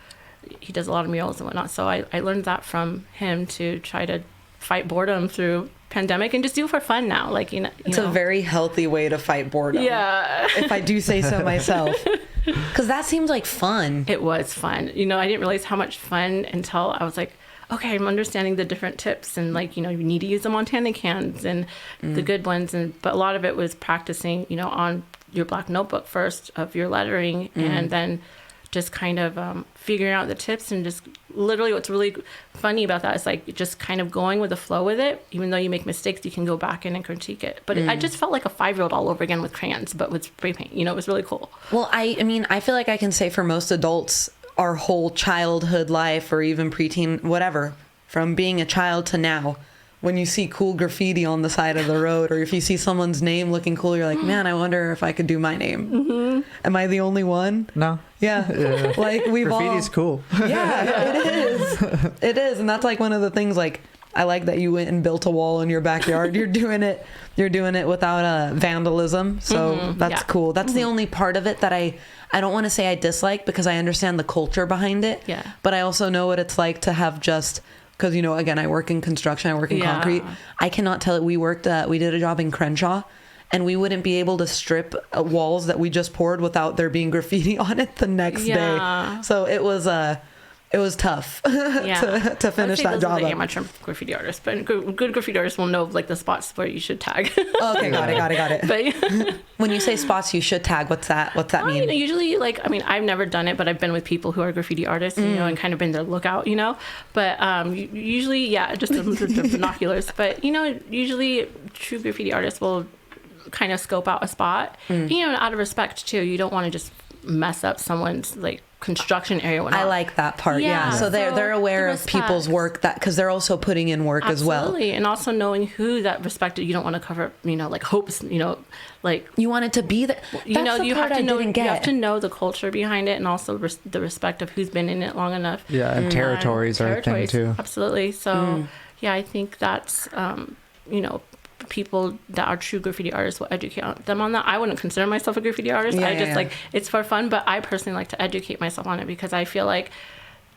he does a lot of murals and whatnot. So I learned that from him to try to fight boredom through pandemic and just do it for fun now. Like, it's a very healthy way to fight boredom. Yeah. If I do say so myself. Because that seems like fun. It was fun. I didn't realize how much fun until I was like, okay, I'm understanding the different tips, and like, you need to use the Montana cans and the good ones. But a lot of it was practicing, on your black notebook first of your lettering, and then just kind of figuring out the tips, and just literally what's really funny about that is like just kind of going with the flow with it. Even though you make mistakes, you can go back in and critique it. But I just felt like a 5-year-old all over again with crayons, but with spray paint. It was really cool. Well, I mean, I feel like I can say for most adults, our whole childhood life, or even preteen, whatever, from being a child to now, when you see cool graffiti on the side of the road, or if you see someone's name looking cool, you're like, man, I wonder if I could do my name. Am I the only one? No. Yeah. Like we've all... Graffiti's cool. Yeah, it is. It is. And that's like one of the things, like, I like that you went and built a wall in your backyard. You're doing it without vandalism. So that's cool. That's the only part of it that I don't want to say I dislike, because I understand the culture behind it. Yeah. But I also know what it's like to have just... Because, again, I work in construction, I work in concrete. I cannot tell it. We did a job in Crenshaw, and we wouldn't be able to strip walls that we just poured without there being graffiti on it the next day. So it was tough to finish that job. I'm amateur graffiti artist, but good graffiti artists will know like the spots where you should tag. Okay, got it. But when you say spots you should tag, what's that mean? Usually, like, I mean, I've never done it, but I've been with people who are graffiti artists, and kind of been their lookout, But usually, just the binoculars. But usually true graffiti artists will kind of scope out a spot, out of respect too. You don't want to just mess up someone's like construction area. I like that part. Yeah. So they're aware of people's work, that because they're also putting in work as well. Absolutely. And also knowing who that respected. You don't want to cover, like hopes, like you want it to be that. You have to know the culture behind it, and also the respect of who's been in it long enough. Yeah, and territories are a thing too. Absolutely. So I think that's people that are true graffiti artists will educate them on that. I wouldn't consider myself a graffiti artist. Like, it's for fun, but I personally like to educate myself on it, because I feel like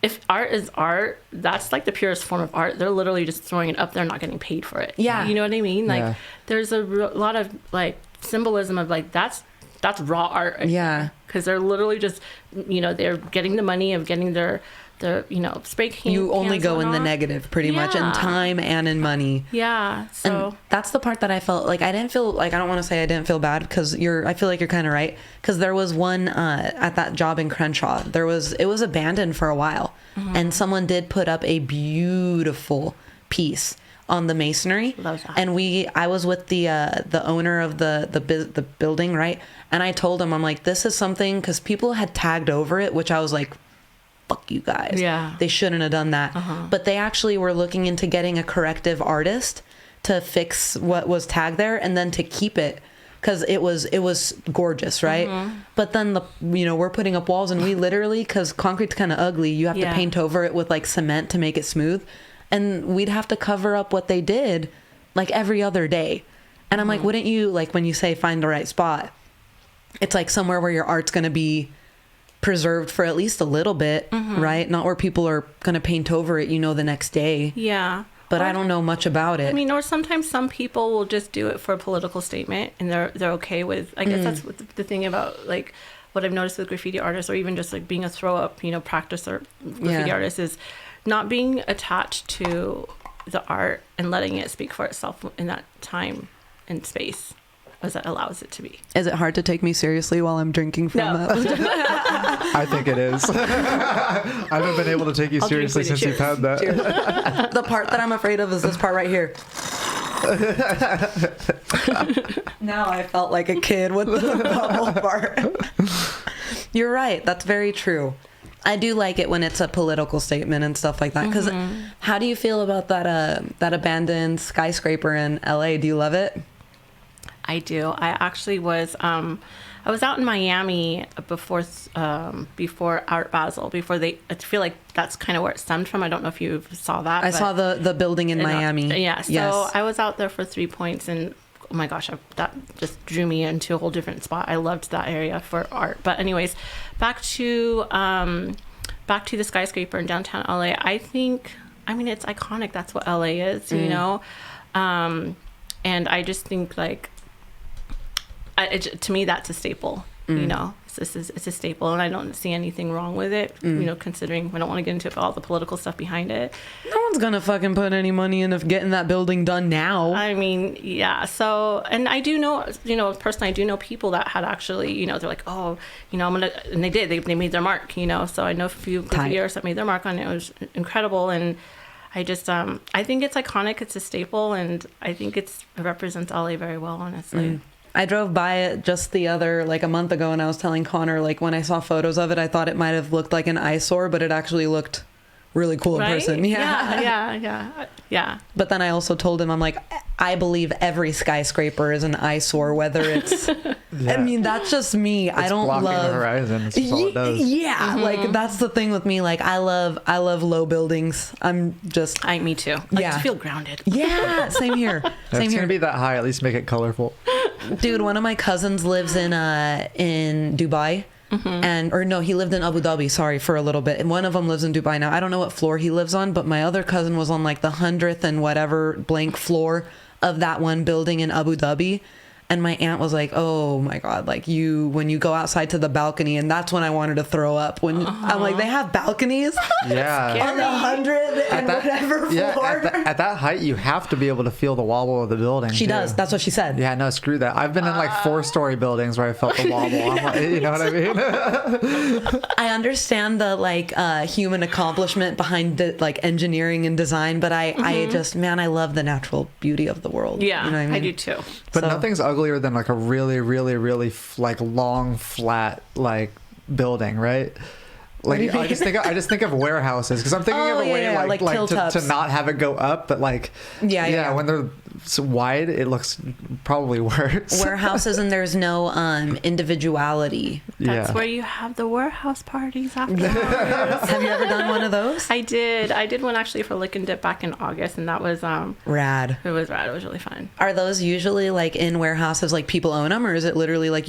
if art is art, that's like the purest form of art. They're literally just throwing it up there, not getting paid for it. Yeah. You know what I mean? Like there's a lot of like symbolism of like, that's raw art. Yeah. Because they're literally just, they're getting the money of getting their spray can. You only go in the negative pretty much, in time and in money. Yeah. So and that's the part that I felt like I don't want to say I didn't feel bad, because I feel like you're kind of right, because there was one at that job in Crenshaw, it was abandoned for a while, and someone did put up a beautiful piece on the masonry. Love that. And I was with the owner of the building, right? And I told him, I'm like, this is something, because people had tagged over it, which I was like, fuck you guys. Yeah. They shouldn't have done that. But they actually were looking into getting a corrective artist to fix what was tagged there and then to keep it. Because it was gorgeous, right? But then we're putting up walls and we literally, because concrete's kind of ugly, you have to paint over it with like cement to make it smooth, and we'd have to cover up what they did like every other day. And I'm like, wouldn't you, like when you say find the right spot, it's like somewhere where your art's going to be preserved for at least a little bit, right? Not where people are going to paint over it, the next day. Yeah. But I don't know much about it. I mean, or sometimes some people will just do it for a political statement, and they're okay with. I guess that's what the thing about like what I've noticed with graffiti artists, or even just like being a throw up, practicer graffiti artist, is not being attached to the art and letting it speak for itself in that time and space as that allows it to be. Is it hard to take me seriously while I'm drinking from I think it is. I haven't been able to take you seriously since you've had that. Cheers. The part that I'm afraid of is this part right here. Now I felt like a kid with the bubble part. You're right. That's very true. I do like it when it's a political statement and stuff like that. Because how do you feel about that abandoned skyscraper in LA? Do you love it? I do. I actually was. I was out in Miami before Art Basel. I feel like that's kind of where it stemmed from. I don't know if you saw that. I saw the building in Miami. Yeah. So yes. I was out there for 3 points, and oh my gosh, that just drew me into a whole different spot. I loved that area for art. But anyways, back to the skyscraper in downtown LA. I mean, it's iconic. That's what LA is, and I just think like. To me, that's a staple. It's a staple, and I don't see anything wrong with it. Considering I don't want to get into all the political stuff behind it. No one's gonna fucking put any money into getting that building done now. I mean, yeah. So, and I do know, personally, I do know people that had actually, they're like, oh, I'm gonna, and they did. They made their mark. So I know a few graffitiers that made their mark on it. It was incredible, and I just, I think it's iconic. It's a staple, and I think it represents LA very well, honestly. I drove by it just a month ago, and I was telling Connor, like, when I saw photos of it, I thought it might have looked like an eyesore, but it actually looked really cool in person. Yeah. But then I also told him, I'm like, I believe every skyscraper is an eyesore, whether it's, I mean, that's just me. It's I don't blocking love the horizon. It's just all it does. Yeah. Like that's the thing with me. Like I love low buildings. Me too. To feel grounded. Yeah. Same here. It's gonna be that high. At least make it colorful. Dude, one of my cousins lives in Dubai. He lived in Abu Dhabi, for a little bit. And one of them lives in Dubai now. I don't know what floor he lives on, but my other cousin was on like the 100th and whatever blank floor of that one building in Abu Dhabi. And my aunt was like, oh my God, like when you go outside to the balcony, and that's when I wanted to throw up. When I'm like, they have balconies on the 100th and whatever floor. Yeah, at that height, you have to be able to feel the wobble of the building. She does. That's what she said. Yeah, no, screw that. I've been in like 4-story buildings where I felt the wobble. I'm like, you know what I mean? I understand the like human accomplishment behind the like engineering and design, but I just, man, I love the natural beauty of the world. Yeah, you know what I mean? I do too. But nothing's uglier than like a really, really, really like long, flat like building, right? Like I just think of warehouses because I'm thinking of a way like to not have it go up, but like when they're so wide, it looks probably worse. Warehouses and there's no individuality. That's where you have the warehouse parties afterwards. Have you ever done one of those? I did one actually for Lick and Dip back in August, and that was rad. It was rad. It was really fun. Are those usually like in warehouses, like people own them, or is it literally like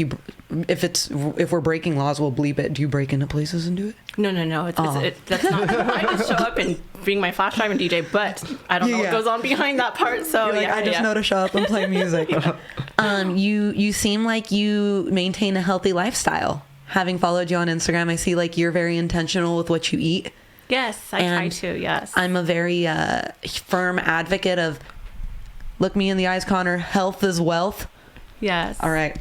if we're breaking laws, we'll bleep it? Do you break into places and do it? No. That's not. I just show up and bring my flash drive and DJ, but I don't know what goes on behind that part. So I just know to show up and play music. You seem like you maintain a healthy lifestyle. Having followed you on Instagram, I see like you're very intentional with what you eat. Yes, I try to. Yes, I'm a very firm advocate of look me in the eyes, Connor. Health is wealth. Yes. All right.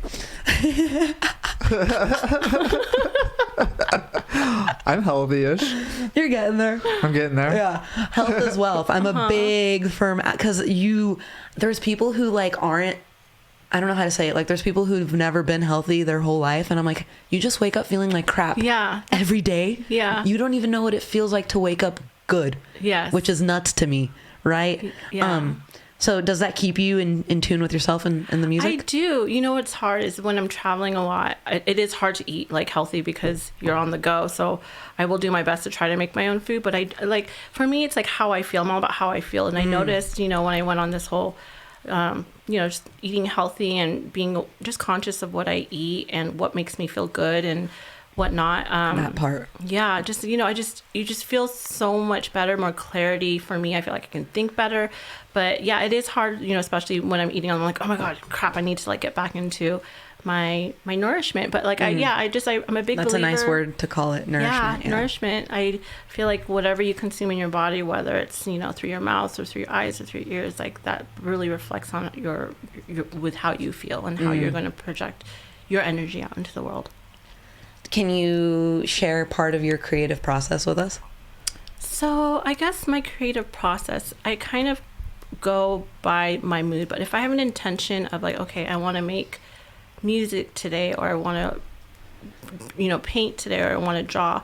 I'm healthy-ish. You're getting there. I'm getting there. Yeah. Health is wealth. I'm a big firm because there's people who like aren't, I don't know how to say it. Like there's people who've never been healthy their whole life. And I'm like, you just wake up feeling like crap. Yeah. Every day. Yeah. You don't even know what it feels like to wake up good. Yes. Which is nuts to me. Right. Yeah. So does that keep you in tune with yourself and the music? I do. You know what's hard is when I'm traveling a lot, it is hard to eat like healthy because you're on the go. So I will do my best to try to make my own food. But I like, for me, it's like how I feel. I'm all about how I feel. And I noticed, you know, when I went on this whole, you know, just eating healthy and being just conscious of what I eat and what makes me feel good and whatnot. That part. Yeah, just, you know, you just feel so much better, more clarity for me. I feel like I can think better. But yeah, it is hard, you know, especially when I'm eating, I'm like, oh my God, crap, I need to like get back into my nourishment. But like, I'm a big believer. That's a nice word to call it, nourishment. Yeah, nourishment. I feel like whatever you consume in your body, whether it's, you know, through your mouth or through your eyes or through your ears, like that really reflects on your with how you feel and how you're going to project your energy out into the world. Can you share part of your creative process with us? So I guess my creative process, I kind of go by my mood. But if I have an intention of like, okay, I want to make music today, or I want to, you know, paint today, or I want to draw,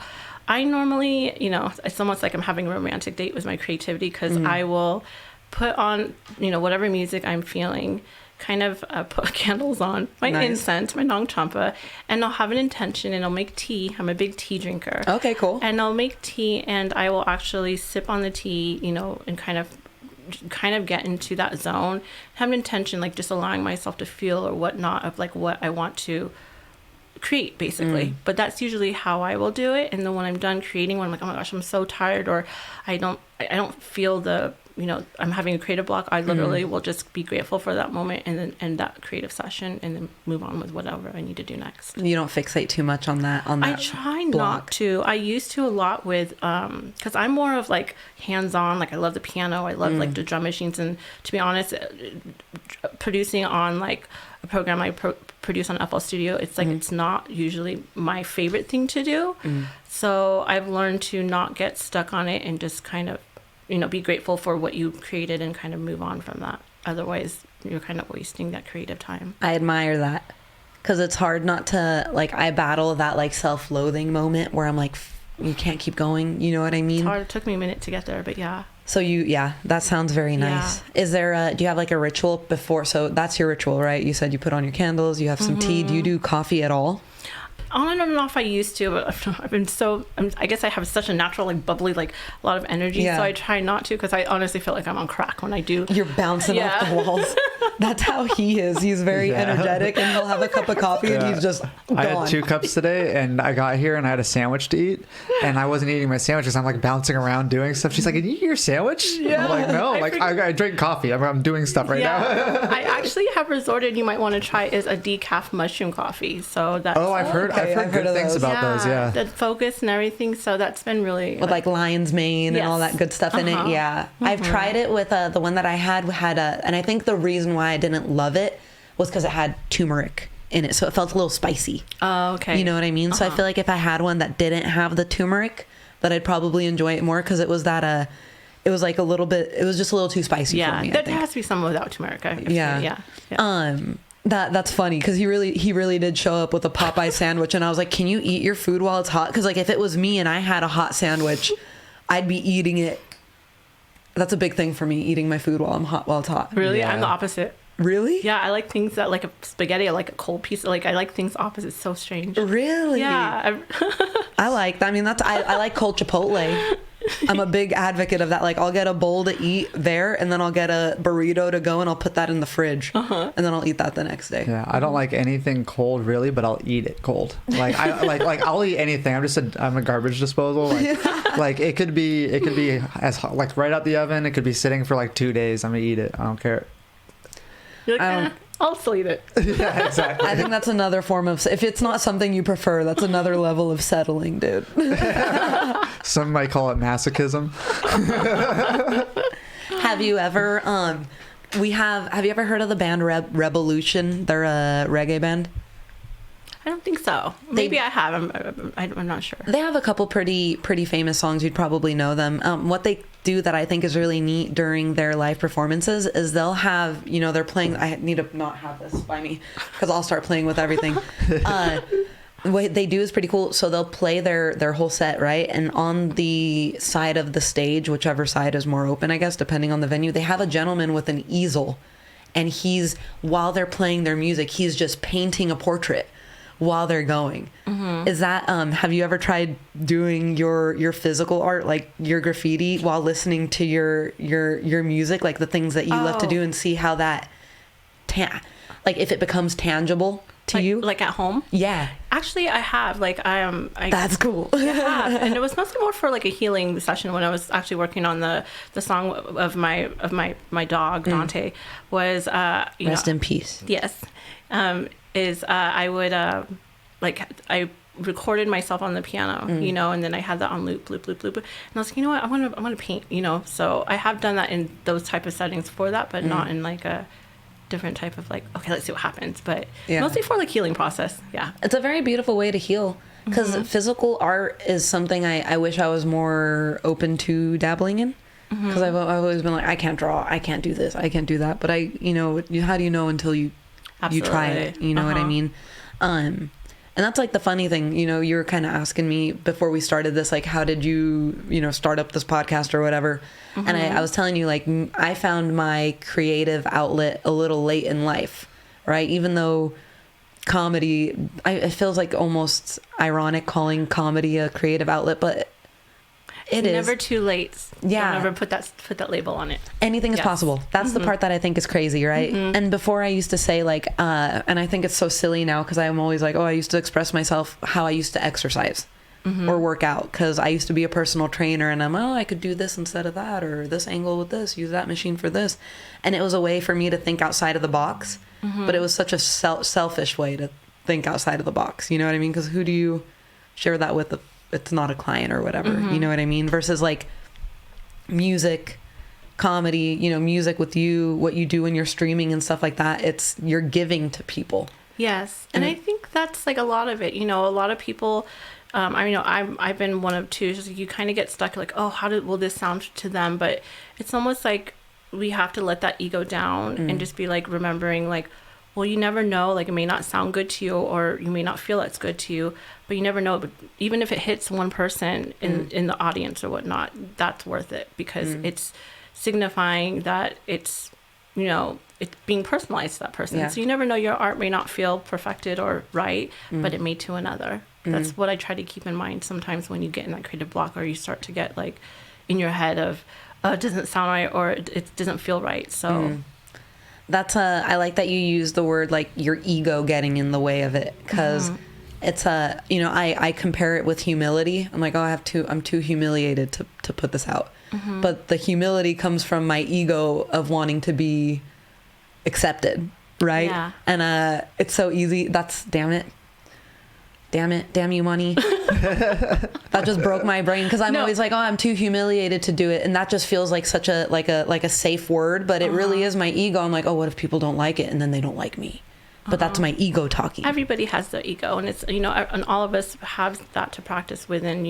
I normally, you know, it's almost like I'm having a romantic date with my creativity, because I will put on, you know, whatever music I'm feeling, kind of put candles on, my incense, my nong champa, and I'll have an intention, and I'll make tea. I'm a big tea drinker. Okay, cool. And I'll make tea, and I will actually sip on the tea, you know, and kind of get into that zone, have an intention, like just allowing myself to feel or whatnot of like what I want to create, basically. But that's usually how I will do it. And then when I'm done creating, when I'm like, oh my gosh, I'm so tired, or I don't feel the, you know, I'm having a creative block, I literally will just be grateful for that moment and then end that creative session and then move on with whatever I need to do next. You don't fixate too much on that I try not to. I used to a lot with, because I'm more of like hands-on, like I love the piano, I love like the drum machines, and to be honest, producing on like a program I produce on FL Studio, it's like it's not usually my favorite thing to do. So I've learned to not get stuck on it and just kind of, you know, be grateful for what you created and kind of move on from that. Otherwise, you're kind of wasting that creative time. I admire that, because it's hard not to, like, I battle that like self-loathing moment where I'm like, you can't keep going. You know what I mean? It's hard. It took me a minute to get there, but yeah. So that sounds very nice. Yeah. Is there do you have like a ritual before? So that's your ritual, right? You said you put on your candles, you have some tea. Do you do coffee at all? On and off I used to, but I've been I guess I have such a natural, like, bubbly, like, a lot of energy, so I try not to, because I honestly feel like I'm on crack when I do. You're bouncing off the walls. That's how he is. He's very energetic, and he'll have a cup of coffee, and he's just gone. I had 2 cups today, and I got here, and I had a sandwich to eat, and I wasn't eating my sandwich because I'm, like, bouncing around doing stuff. She's like, "Did you eat your sandwich?" Yeah. I'm like, "No, I drink coffee. I'm doing stuff right now." I actually have resorted, you might want to try, is a decaf mushroom coffee. So that's... Oh, I've heard good things about those, the focus and everything, so that's been really... With, like, lion's mane and all that good stuff in it, I've tried it with the one that I had and I think the reason why I didn't love it was because it had turmeric in it, so it felt a little spicy. Oh, okay. You know what I mean? So I feel like if I had one that didn't have the turmeric, that I'd probably enjoy it more, because it was that it was like a little bit, it was just a little too spicy for me. There has to be some without turmeric. That's funny, because he really did show up with a Popeye sandwich, and I was like, can you eat your food while it's hot? Because like if it was me and I had a hot sandwich, I'd be eating it. That's a big thing for me, eating my food while it's hot. Really? Yeah. I'm the opposite. Really? Yeah, I like things that, like a spaghetti, I like a cold piece. Like, I like things opposite. It's so strange. Really? Yeah. I like that. I mean, I like cold Chipotle. I'm a big advocate of that. Like, I'll get a bowl to eat there, and then I'll get a burrito to go, and I'll put that in the fridge, and then I'll eat that the next day. Yeah, I don't like anything cold really, but I'll eat it cold. Like I'll eat anything. I'm a garbage disposal. Like it could be as hot, like right out the oven. It could be sitting for like 2 days. I'm gonna eat it. I don't care. You're like, I'll still eat it. Yeah, exactly. I think that's another form of, if it's not something you prefer, that's another level of settling, dude. Some might call it masochism. Have you ever have you ever heard of the band Revolution? They're a reggae band. I don't think so. Maybe I have. I'm not sure. They have a couple pretty famous songs. You'd probably know them. What they do that I think is really neat during their live performances is they'll have, they're playing. I need to not have this by me because I'll start playing with everything. what they do is pretty cool. So they'll play their whole set, right? And on the side of the stage, whichever side is more open, I guess, depending on the venue, they have a gentleman with an easel. And while they're playing their music, he's just painting a portrait while they're going. Mm-hmm. Is that, have you ever tried doing your physical art, like your graffiti, while listening to your music, like the things that you love to do, and see how that, like if it becomes tangible to you? Like at home? Yeah. Actually, I have. Like, That's cool. I have. And it was mostly more for like a healing session when I was actually working on the song of my dog, Dante, was, Rest in peace. Yes. I would, I recorded myself on the piano, and then I had that on loop. And I was like, you know what, I want to paint, so I have done that in those type of settings for that, but not in like a different type of like, okay, let's see what happens. But mostly for like healing process. Yeah. It's a very beautiful way to heal, because physical art is something I wish I was more open to dabbling in. Because I've always been like, I can't draw, I can't do this, I can't do that. But how do you know until you try it? You know what I mean? And that's like the funny thing, you were kind of asking me before we started this, like, how did you, start up this podcast or whatever? And I was telling you, like, I found my creative outlet a little late in life, right? Even though comedy, it feels like almost ironic calling comedy a creative outlet, but it's never too late. Yeah. Don't ever put that label on it. Anything is possible. That's the part that I think is crazy, right? And before I used to say like, and I think it's so silly now because I'm always like, I used to express myself how I used to exercise or work out, because I used to be a personal trainer, and I could do this instead of that, or this angle with this, use that machine for this. And it was a way for me to think outside of the box, but it was such a selfish way to think outside of the box. You know what I mean? Because who do you share that with? It's not a client or whatever, you know what I mean? Versus like music, comedy, music with you, what you do when you're streaming and stuff like that, you're giving to people. Yes. And I think that's like a lot of it, a lot of people, I've been one of two, just you kind of get stuck like, how will this sound to them? But it's almost like we have to let that ego down and just be like remembering like, well, you never know, like it may not sound good to you, or you may not feel it's good to you, but you never know. But even if it hits one person in the audience or whatnot, that's worth it, because it's signifying that it's being personalized to that person. Yeah. So you never know, your art may not feel perfected or right, but it may to another. That's what I try to keep in mind sometimes when you get in that creative block, or you start to get like in your head of, it doesn't sound right, or it doesn't feel right. So that's I like that you use the word like your ego getting in the way of it, because it's I compare it with humility. I'm like, I'm too humiliated to put this out. But the humility comes from my ego of wanting to be accepted, right? Yeah. And it's so easy. Damn you, Moni. That just broke my brain, because I'm always like, I'm too humiliated to do it, and that just feels like such a like a safe word, but it really is my ego. I'm like, what if people don't like it, and then they don't like me? But that's my ego talking. Everybody has their ego, and it's and all of us have that to practice within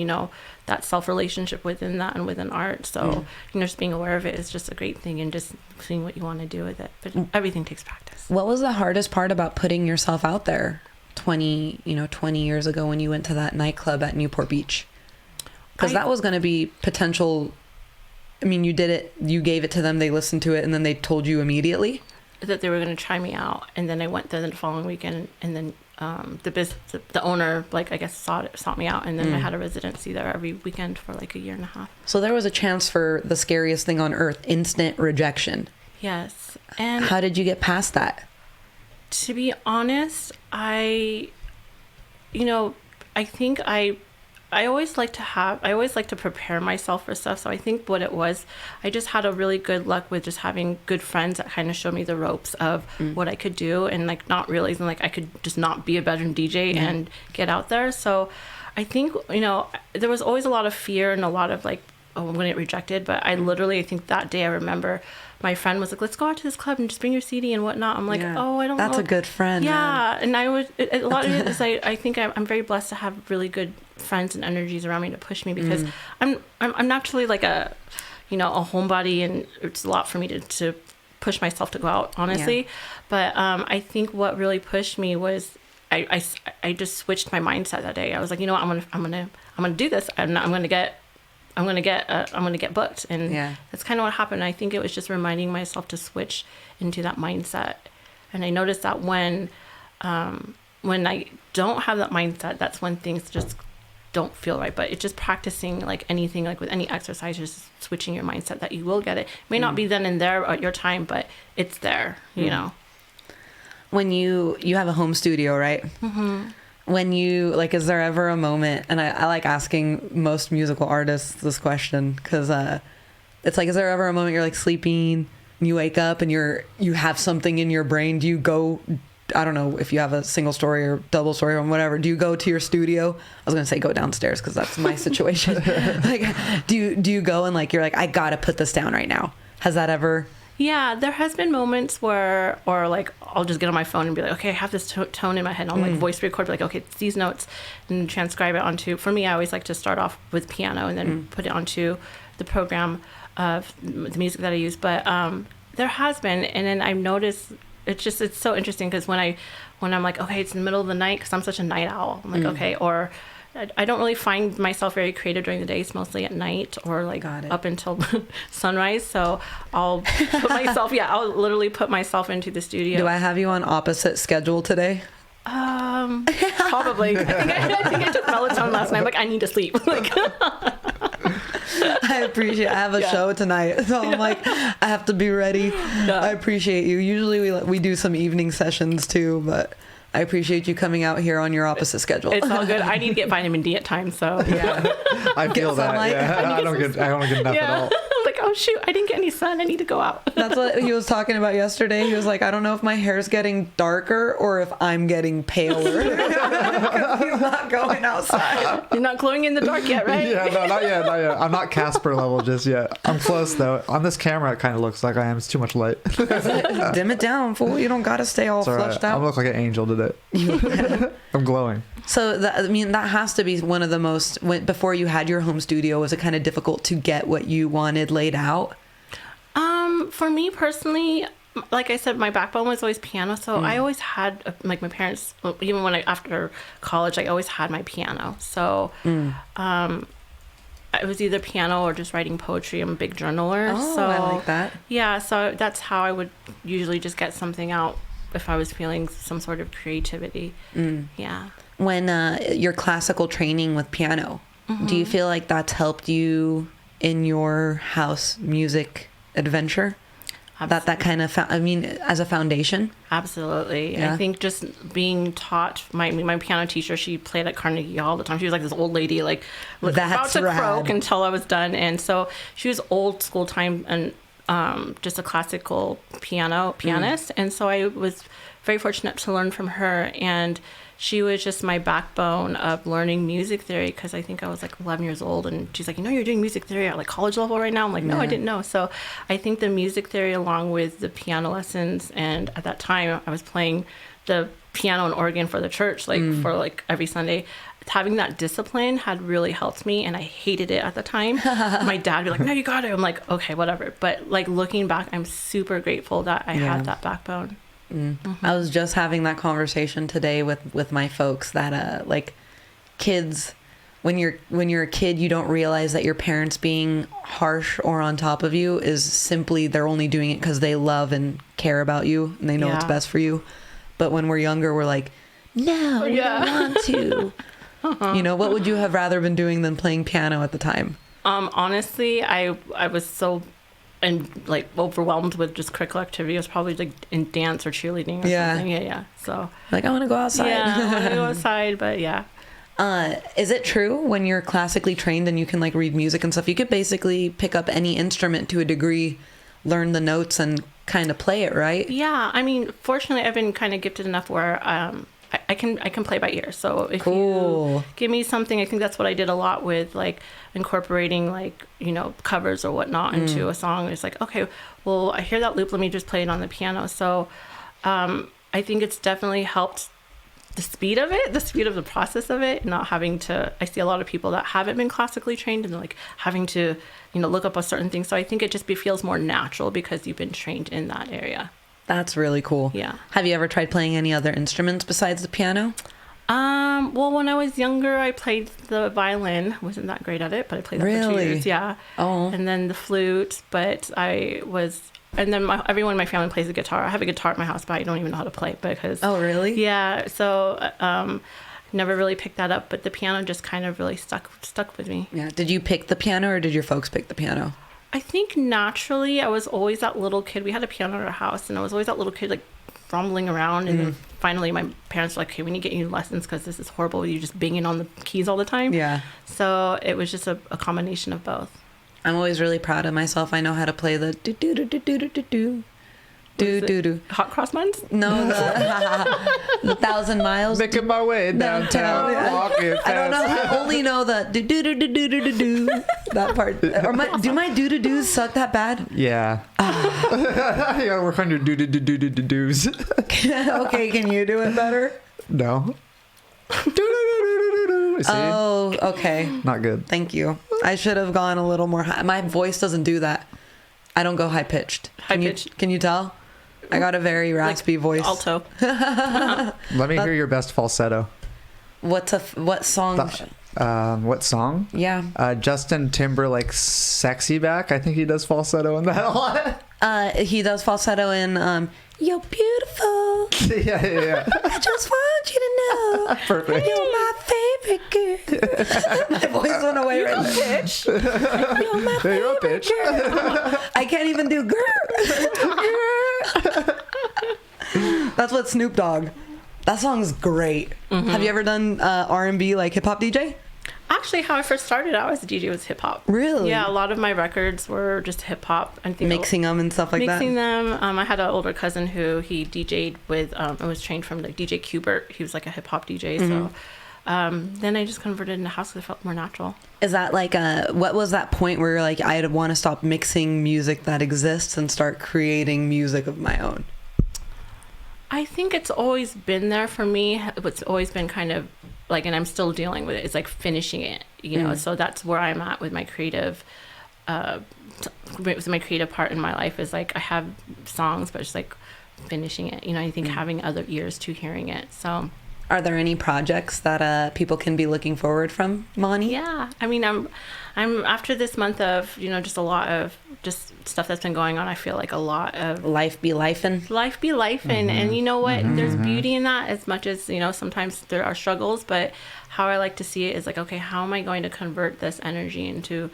that self relationship within that and within art. So just being aware of it is just a great thing, and just seeing what you want to do with it. But everything takes practice. What was the hardest part about putting yourself out there 20 years ago when you went to that nightclub at Newport Beach? Because that was going to be potential. I mean, you did it, you gave it to them, they listened to it, and then they told you immediately that they were going to try me out. And then I went there the following weekend, and then the owner, like, I guess sought me out, and then I had a residency there every weekend for like a year and a half. So there was a chance for the scariest thing on earth, instant rejection. Yes. And how did you get past that? To be honest, I think I always like to prepare myself for stuff. So I think what it was, I just had a really good luck with just having good friends that kind of showed me the ropes of what I could do, and like not realizing like I could just not be a bedroom DJ and get out there. So I think, there was always a lot of fear and a lot of like, I'm going to get rejected. But I think that day I remember my friend was like, let's go out to this club and just bring your CD and whatnot. I'm like, I don't know. That's a good friend. Yeah. Man. And I would, a lot of it is I think I'm very blessed to have really good friends and energies around me to push me, because I'm naturally like a homebody, and it's a lot for me to push myself to go out, honestly. Yeah. But I think what really pushed me was I just switched my mindset that day. I was like, you know what, I'm gonna do this, and I'm gonna get booked. And that's kind of what happened. I think it was just reminding myself to switch into that mindset. And I noticed that when I don't have that mindset, that's when things just don't feel right. But it's just practicing, like anything, like with any exercise, just switching your mindset that you will get it. It may not be then and there at your time, but it's there, you know. When you have a home studio, right? Mm-hmm. When you, like, is there ever a moment, and I like asking most musical artists this question, because it's like, is there ever a moment you're like sleeping and you wake up and you have something in your brain? Do you go, I don't know if you have a single story or double story or whatever, do you go to your studio? I was gonna say go downstairs because that's my situation. Like, do you go and like you're like, I gotta put this down right now? Has that ever? Yeah, there has been moments where, or like, I'll just get on my phone and be like, okay, I have this tone in my head. And I'll like voice record, like, okay, it's these notes, and transcribe it onto. For me, I always like to start off with piano and then put it onto the program of the music that I use. But there has been, and then I've noticed. It's so interesting because when I'm like, okay, it's in the middle of the night, because I'm such a night owl. I'm like, okay, or I don't really find myself very creative during the day. It's mostly at night or like up until sunrise. So I'll put myself, I'll literally put myself into the studio. Do I have you on opposite schedule today? Probably. I think I took melatonin last night. I'm like, I need to sleep. Like, I appreciate. I have a show tonight, so I'm like, I have to be ready. Yeah. I appreciate you. Usually we do some evening sessions too, but I appreciate you coming out here on your opposite schedule. It's all good. I need to get vitamin D at times, so yeah. I feel that. Yeah. I don't get enough at all. Like, oh shoot, I didn't get any sun. I need to go out. That's what he was talking about yesterday. He was like, I don't know if my hair's getting darker or if I'm getting paler. He's not going outside. You're not glowing in the dark yet, right? Yeah, no, not yet. I'm not Casper level just yet. I'm close though. On this camera, it kind of looks like I am. It's too much light. Dim it down, fool. You don't got to stay all flushed out. I look like an angel today. I'm glowing. So that has to be one of the most. Before you had your home studio, was it kind of difficult to get what you wanted laid out? For me personally, like I said, my backbone was always piano. So I always had, like, my parents, even when after college, I always had my piano. So it was either piano or just writing poetry. I'm a big journaler. Oh, so I like that. Yeah, so that's how I would usually just get something out if I was feeling some sort of creativity. Yeah. When your classical training with piano, do you feel like that's helped you in your house music adventure? Absolutely. That kind of, as a foundation? Absolutely. Yeah. I think just being taught, my piano teacher, she played at Carnegie all the time. She was like this old lady, like about to croak until I was done. And so she was old school time and just a classical pianist. And so I was very fortunate to learn from her. And she was just my backbone of learning music theory, because I think I was like 11 years old, and she's like, you're doing music theory at like college level right now? I'm like, no, I didn't know. So I think the music theory along with the piano lessons, and at that time I was playing the piano and organ for the church, like for like every Sunday. Having that discipline had really helped me, and I hated it at the time. My dad would be like, no, you got it. I'm like, okay, whatever. But like looking back, I'm super grateful that I had that backbone. I was just having that conversation today with my folks that like kids, when you're a kid, you don't realize that your parents being harsh or on top of you is simply they're only doing it because they love and care about you and they know what's best for you. But when we're younger, we're like, no, we don't want to. What would you have rather been doing than playing piano at the time? Honestly, I was so like overwhelmed with just curricular activity. I was probably like in dance or cheerleading or something. Yeah. So like, I want to go outside. Yeah, I want to go outside, but yeah. Is it true when you're classically trained and you can like read music and stuff, you could basically pick up any instrument to a degree, learn the notes and kind of play it, right? Yeah. I mean, fortunately, I've been kind of gifted enough where I can play by ear. So if you give me something, I think that's what I did a lot with like incorporating like, covers or whatnot into a song. It's like, okay, well, I hear that loop. Let me just play it on the piano. So I think it's definitely helped the speed of the process of it, not having to, I see a lot of people that haven't been classically trained and like having to, look up a certain thing. So I think it just feels more natural because you've been trained in that area. That's really cool. Yeah. Have you ever tried playing any other instruments besides the piano? Well, when I was younger, I played the violin. I wasn't that great at it, but I played that for 2 years. Yeah. Oh. And then the flute, but and then everyone in my family plays the guitar. I have a guitar at my house, but I don't even know how to play it because. Oh, really? Yeah. So, never really picked that up, but the piano just kind of really stuck with me. Yeah. Did you pick the piano or did your folks pick the piano? I think naturally, I was always that little kid. We had a piano at our house, and I was always that little kid, like, fumbling around. And then finally, my parents were like, okay, we need to get you lessons because this is horrible. You're just banging on the keys all the time. Yeah. So it was just a combination of both. I'm always really proud of myself. I know how to play the do-do-do-do-do-do-do. Do-do-do. Hot cross buns? No, the 1,000 miles. Making my way downtown. Yeah. Walking fast. I don't know. I only know the do-do-do-do-do-do-do. That part. Or do my do-do-do's suck that bad? Yeah. You gotta work on your do-do-do-do-do-do-do's. Okay, can you do it better? No. Do-do-do-do-do-do-do. See? Oh, okay. Not good. Thank you. I should have gone a little more high. My voice doesn't do that. I don't go high-pitched. High-pitched? Can you tell? I got a very raspy voice. Alto. Let me hear your best falsetto. What song? What song? Yeah. Justin Timberlake's "Sexy Back." I think he does falsetto in that a lot. He does falsetto in "You're Beautiful." Yeah. I just want you to know. Perfect. You're my favorite girl. My voice went away right there. Bitch. You're my Hey, you're a favorite bitch. girl. I can't even do girl. That's what Snoop Dogg. That song's great. Mm-hmm. Have you ever done R&B, like hip hop DJ? Actually, how I first started out as a DJ was hip hop. Really? Yeah, a lot of my records were just hip hop. I think mixing them and stuff like mixing that. Mixing them. I had an older cousin who he DJ'd with. I was trained from like DJ Qbert. He was like a hip hop DJ. Mm-hmm. So then I just converted into house because it felt more natural. Is that like what was that point where you're like, I want to stop mixing music that exists and start creating music of my own? I think it's always been there for me. It's always been kind of like, and I'm still dealing with it. It's like finishing it, you know. So that's where I'm at with my creative. With my creative part in my life is like I have songs, but it's like finishing it. You know, I think having other ears to hearing it. So. Are there any projects that people can be looking forward from, Moni? Yeah, I mean, I'm after this month of just a lot of just stuff that's been going on. I feel like a lot of life be lifing, and you know what? There's beauty in that as much as sometimes there are struggles. But how I like to see it is like, okay, how am I going to convert this energy into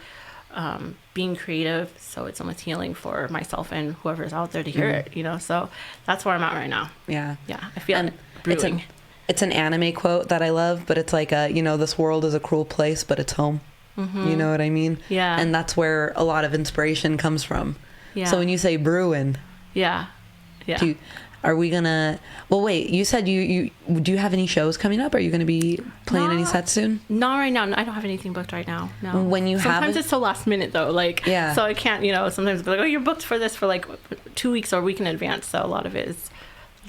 being creative so it's almost healing for myself and whoever's out there to hear it. So that's where I'm at right now. Yeah, I feel it brewing. It's an anime quote that I love, but it's like this world is a cruel place, but it's home. Mm-hmm. You know what I mean? Yeah. And that's where a lot of inspiration comes from. Yeah. So when you say brewing, yeah. Are we gonna? Well, wait. You said you do you have any shows coming up? Are you gonna be playing any sets soon? Not right now. I don't have anything booked right now. No. When you sometimes it's so last minute though. Like so I can't. Sometimes be like, oh, you're booked for this for like 2 weeks or a week in advance. So a lot of it is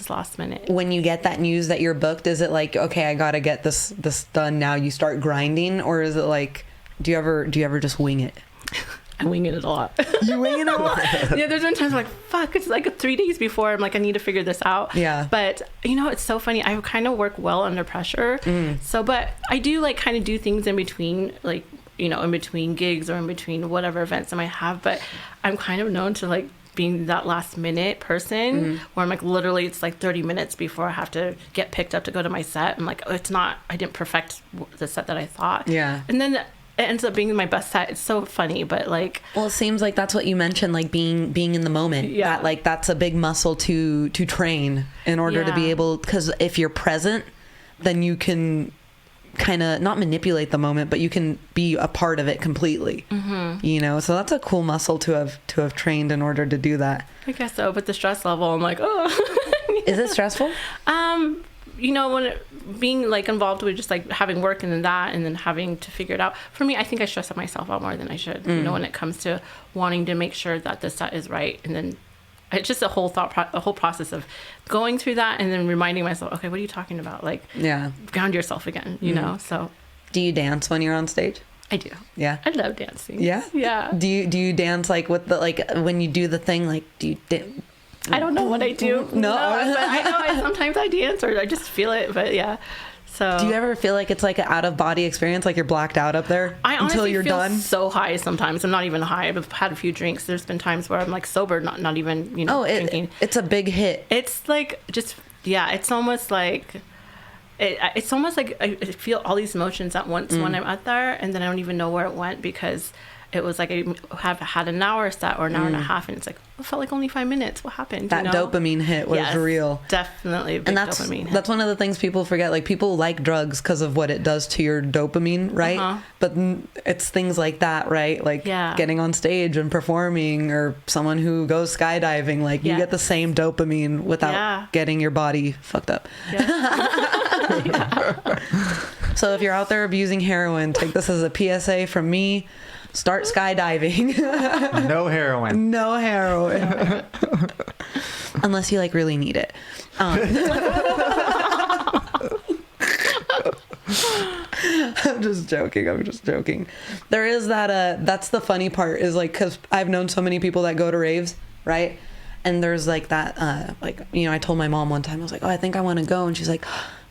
last minute. When you get that news that you're booked, is it like, okay, I gotta get this done now? You start grinding, or is it like, do you ever just wing it? I wing it a lot. You wing it a lot? Yeah, there's been times I'm like, fuck, it's like 3 days before. I'm like, I need to figure this out. Yeah. But it's so funny. I kind of work well under pressure. So, but I do like kind of do things in between, like, in between gigs or in between whatever events I might have. But I'm kind of known to like being that last minute person where I'm like, literally it's like 30 minutes before I have to get picked up to go to my set. I'm like, oh, I didn't perfect the set that I thought. Yeah. And then it ends up being my best set. It's so funny, but like, well, it seems like that's what you mentioned, like being in the moment. Yeah. That's a big muscle to train in order to be able, because if you're present, then you can kind of not manipulate the moment, but you can be a part of it completely. So that's a cool muscle to have trained in order to do that. I guess so, but the stress level, I'm like, oh. Is it stressful? When being like involved with just like having work and then having to figure it out, for me, I think I stress myself out more than I should, when it comes to wanting to make sure that the set is right. And then it's just a whole process of going through that and then reminding myself, okay, what are you talking about? Like, ground yourself again, so. Do you dance when you're on stage? I do. Yeah. I love dancing. Yeah? Yeah. Do you dance like with the, like when you do the thing, like do you I don't know what I do. No. But I know sometimes I dance or I just feel it. But yeah. So do you ever feel like it's like an out of body experience, like you're blacked out up there until you're feel done? So high sometimes. I'm not even high. I've had a few drinks. There's been times where I'm like sober, not even drinking. It's a big hit. It's like it's almost like it's almost like I feel all these emotions at once when I'm out there, and then I don't even know where it went because it was like I have had an hour set or an hour and a half, and it's like it felt like only 5 minutes. What happened? That dopamine hit was real. Definitely a big dopamine hit. That's one of the things people forget. Like people like drugs because of what it does to your dopamine, right? But it's things like that, right? Like getting on stage and performing, or someone who goes skydiving. Like you get the same dopamine without getting your body fucked up. So if you're out there abusing heroin, take this as a PSA from me. Start skydiving. No heroin. No heroin. Unless you like really need it. I'm just joking. There is that, that's the funny part is like, cause I've known so many people that go to raves, right? And there's like that, I told my mom one time, I was like, oh, I think I want to go. And she's like,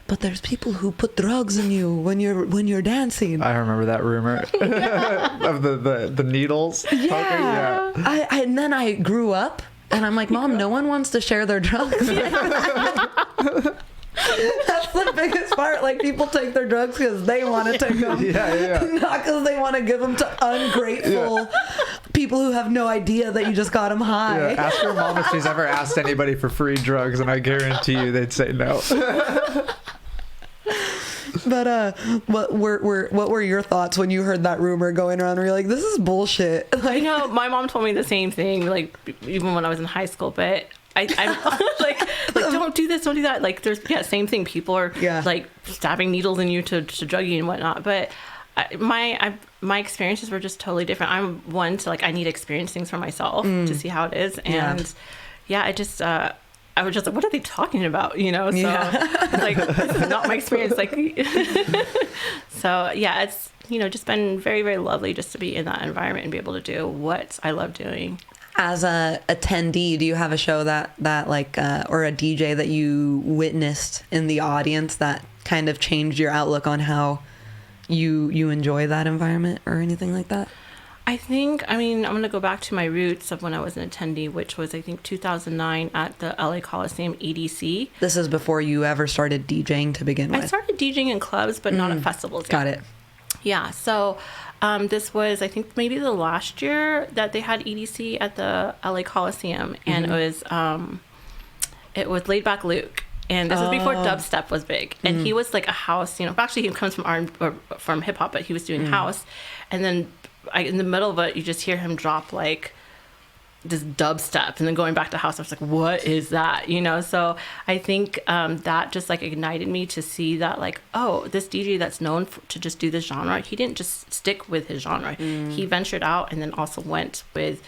but there's people who put drugs in you when you're dancing. I remember that rumor of the needles. Yeah. And then I grew up and I'm like, Mom, no one wants to share their drugs. That's the biggest part. Like people take their drugs because they want to take them. Not because they want to give them to ungrateful people who have no idea that you just got them high. Ask your mom if she's ever asked anybody for free drugs, and I guarantee you they'd say no. But what were your thoughts when you heard that rumor going around? Were you like, this is bullshit? Like, my mom told me the same thing, like even when I was in high school. But I'm like don't do this, don't do that. Like there's same thing. People are like stabbing needles in you to drug you and whatnot. But my experiences were just totally different. I'm one to I need to experience things for myself to see how it is, and I just. I was just like, what are they talking about? So it's like, this is not my experience. Like, so it's, just been very, very lovely just to be in that environment and be able to do what I love doing. As a attendee, do you have a show that like, or a DJ that you witnessed in the audience that kind of changed your outlook on how you enjoy that environment or anything like that? I'm going to go back to my roots of when I was an attendee, which was, I think, 2009 at the LA Coliseum EDC. This is before you ever started DJing to begin with. I started DJing in clubs, but not at festivals yet. Got it. Yeah. So this was, I think, maybe the last year that they had EDC at the LA Coliseum. And it was Laid Back Luke. And this was before dubstep was big. And he was like a house, actually he comes from hip hop, but he was doing house. And then in the middle of it, you just hear him drop like this dubstep, and then going back to house, I was like, what is that? So I think that just like ignited me to see that like, oh, this DJ that's known to just do this genre, he didn't just stick with his genre. He ventured out and then also went with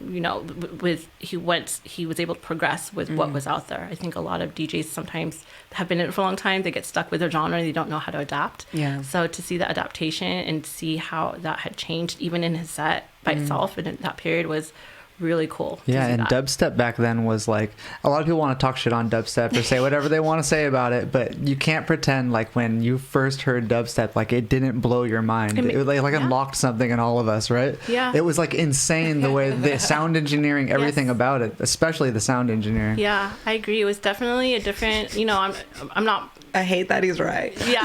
he was able to progress with what was out there. I think a lot of DJs sometimes have been in it for a long time. They get stuck with their genre and they don't know how to adapt. Yeah. So to see that adaptation and see how that had changed even in his set by itself and in that period was really cool. Yeah, and dubstep back then was like, a lot of people want to talk shit on dubstep or say whatever they want to say about it, but you can't pretend like when you first heard dubstep, like it didn't blow your mind. It like unlocked something in all of us, right? Yeah. It was like insane the way the sound engineering, everything about it, especially the sound engineering. Yeah, I agree. It was definitely a different, I'm not. I hate that he's right. Yeah,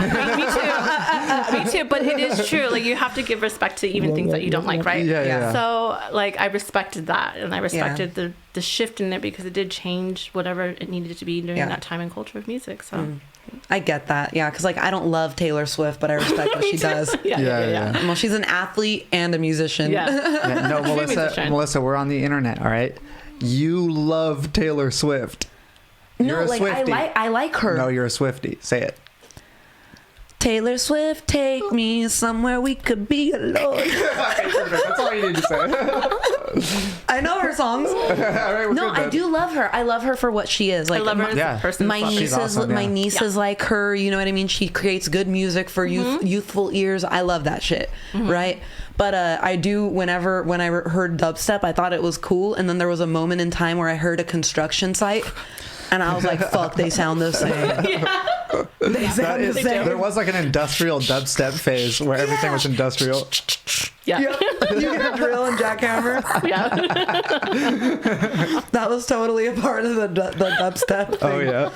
me too. But it is true. Like you have to give respect to even things that you don't like, right? Yeah. So like I respected that, and I respected the shift in it because it did change whatever it needed to be during that time and culture of music. So I get that. Yeah, because like I don't love Taylor Swift, but I respect what she does. Yeah. Well, she's an athlete and a musician. Yeah. No, Melissa, we're on the internet, all right? You love Taylor Swift. You're a Swiftie. I like her. No, you're a Swiftie. Say it. Taylor Swift, take me somewhere we could be alone. Okay, perfect. That's all you need to say. I know her songs. Right, no, I do love her. I love her for what she is. Like, I love her as a person. My niece awesome, my niece is like her. You know what I mean? She creates good music for youthful ears. I love that shit. Right? But I do. When I heard dubstep, I thought it was cool. And then there was a moment in time where I heard a construction site. And I was like, fuck, they sound the same. They sound the same. There was like an industrial dubstep phase where everything was industrial. Yeah. Yep. You get a drill and jackhammer. Yeah. That was totally a part of the dubstep thing. Oh, yeah.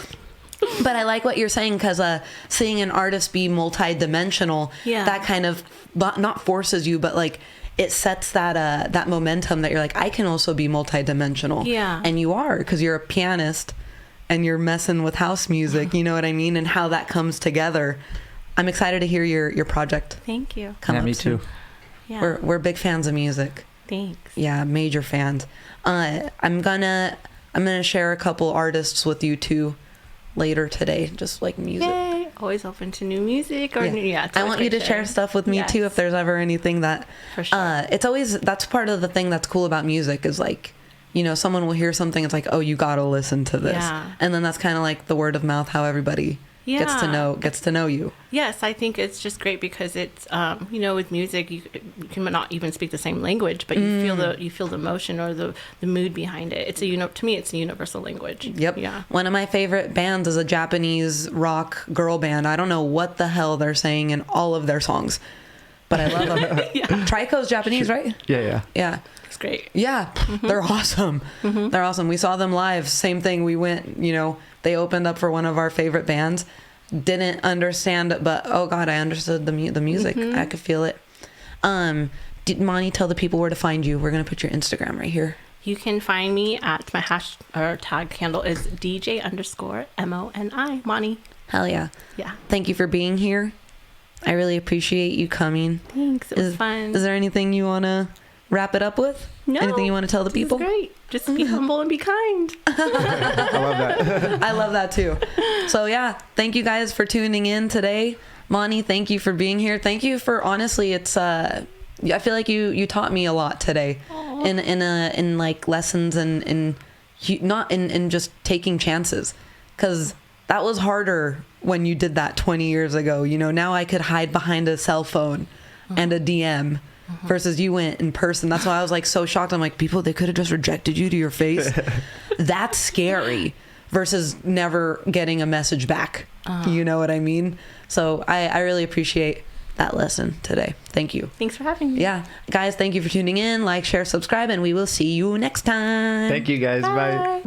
But I like what you're saying, because seeing an artist be multi-dimensional, that kind of not forces you, but like it sets that momentum that you're like, I can also be multi-dimensional. Yeah. And you are, because you're a pianist and you're messing with house music, you know what I mean? And how that comes together. I'm excited to hear your project. Thank you. Come up me soon. too. Yeah. We're big fans of music. Thanks. Yeah, major fans. I'm gonna share a couple artists with you too later today, just like music. Yay. Always open to new music or I want you to share stuff with me too if there's ever anything that for sure. It's always, that's part of the thing that's cool about music is like, you know, someone will hear something, it's like, oh, you gotta listen to this. And then that's kind of like the word of mouth, how everybody gets to know you. Yes, I think it's just great because it's you know, with music you can not even speak the same language, but you feel the emotion or the mood behind it. It's to me it's a universal language. Yep. Yeah. One of my favorite bands is a Japanese rock girl band. I don't know what the hell they're saying in all of their songs, but I love them. Trico's Japanese, right? Yeah. Yeah. It's great. Yeah. They're awesome. They're awesome. We saw them live. Same thing. We went, you know, they opened up for one of our favorite bands. Didn't understand it, but oh god, I understood the music. I could feel it. Did Moni tell the people where to find you? We're gonna put your Instagram right here. You can find me at my tag handle is DJ_MONI. Moni. Hell yeah. Yeah. Thank you for being here. I really appreciate you coming. Thanks. It was fun. Is there anything you wanna wrap it up with? No. Anything you want to tell the people? This is great. Just be humble and be kind. I love that. I love that too. So yeah, thank you guys for tuning in today. Moni, thank you for being here. Thank you for, honestly, it's I feel like you taught me a lot today. Aww. in like lessons and not in just taking chances, because that was harder when you did that 20 years ago. You know, now I could hide behind a cell phone and a DM. Versus you went in person. That's why I was like so shocked. I'm like, people, they could have just rejected you to your face. That's scary. Versus never getting a message back. You know what I mean? So I really appreciate that lesson today. Thank you. Thanks for having me. Yeah. Guys, thank you for tuning in. Like, share, subscribe, and we will see you next time. Thank you guys. Bye.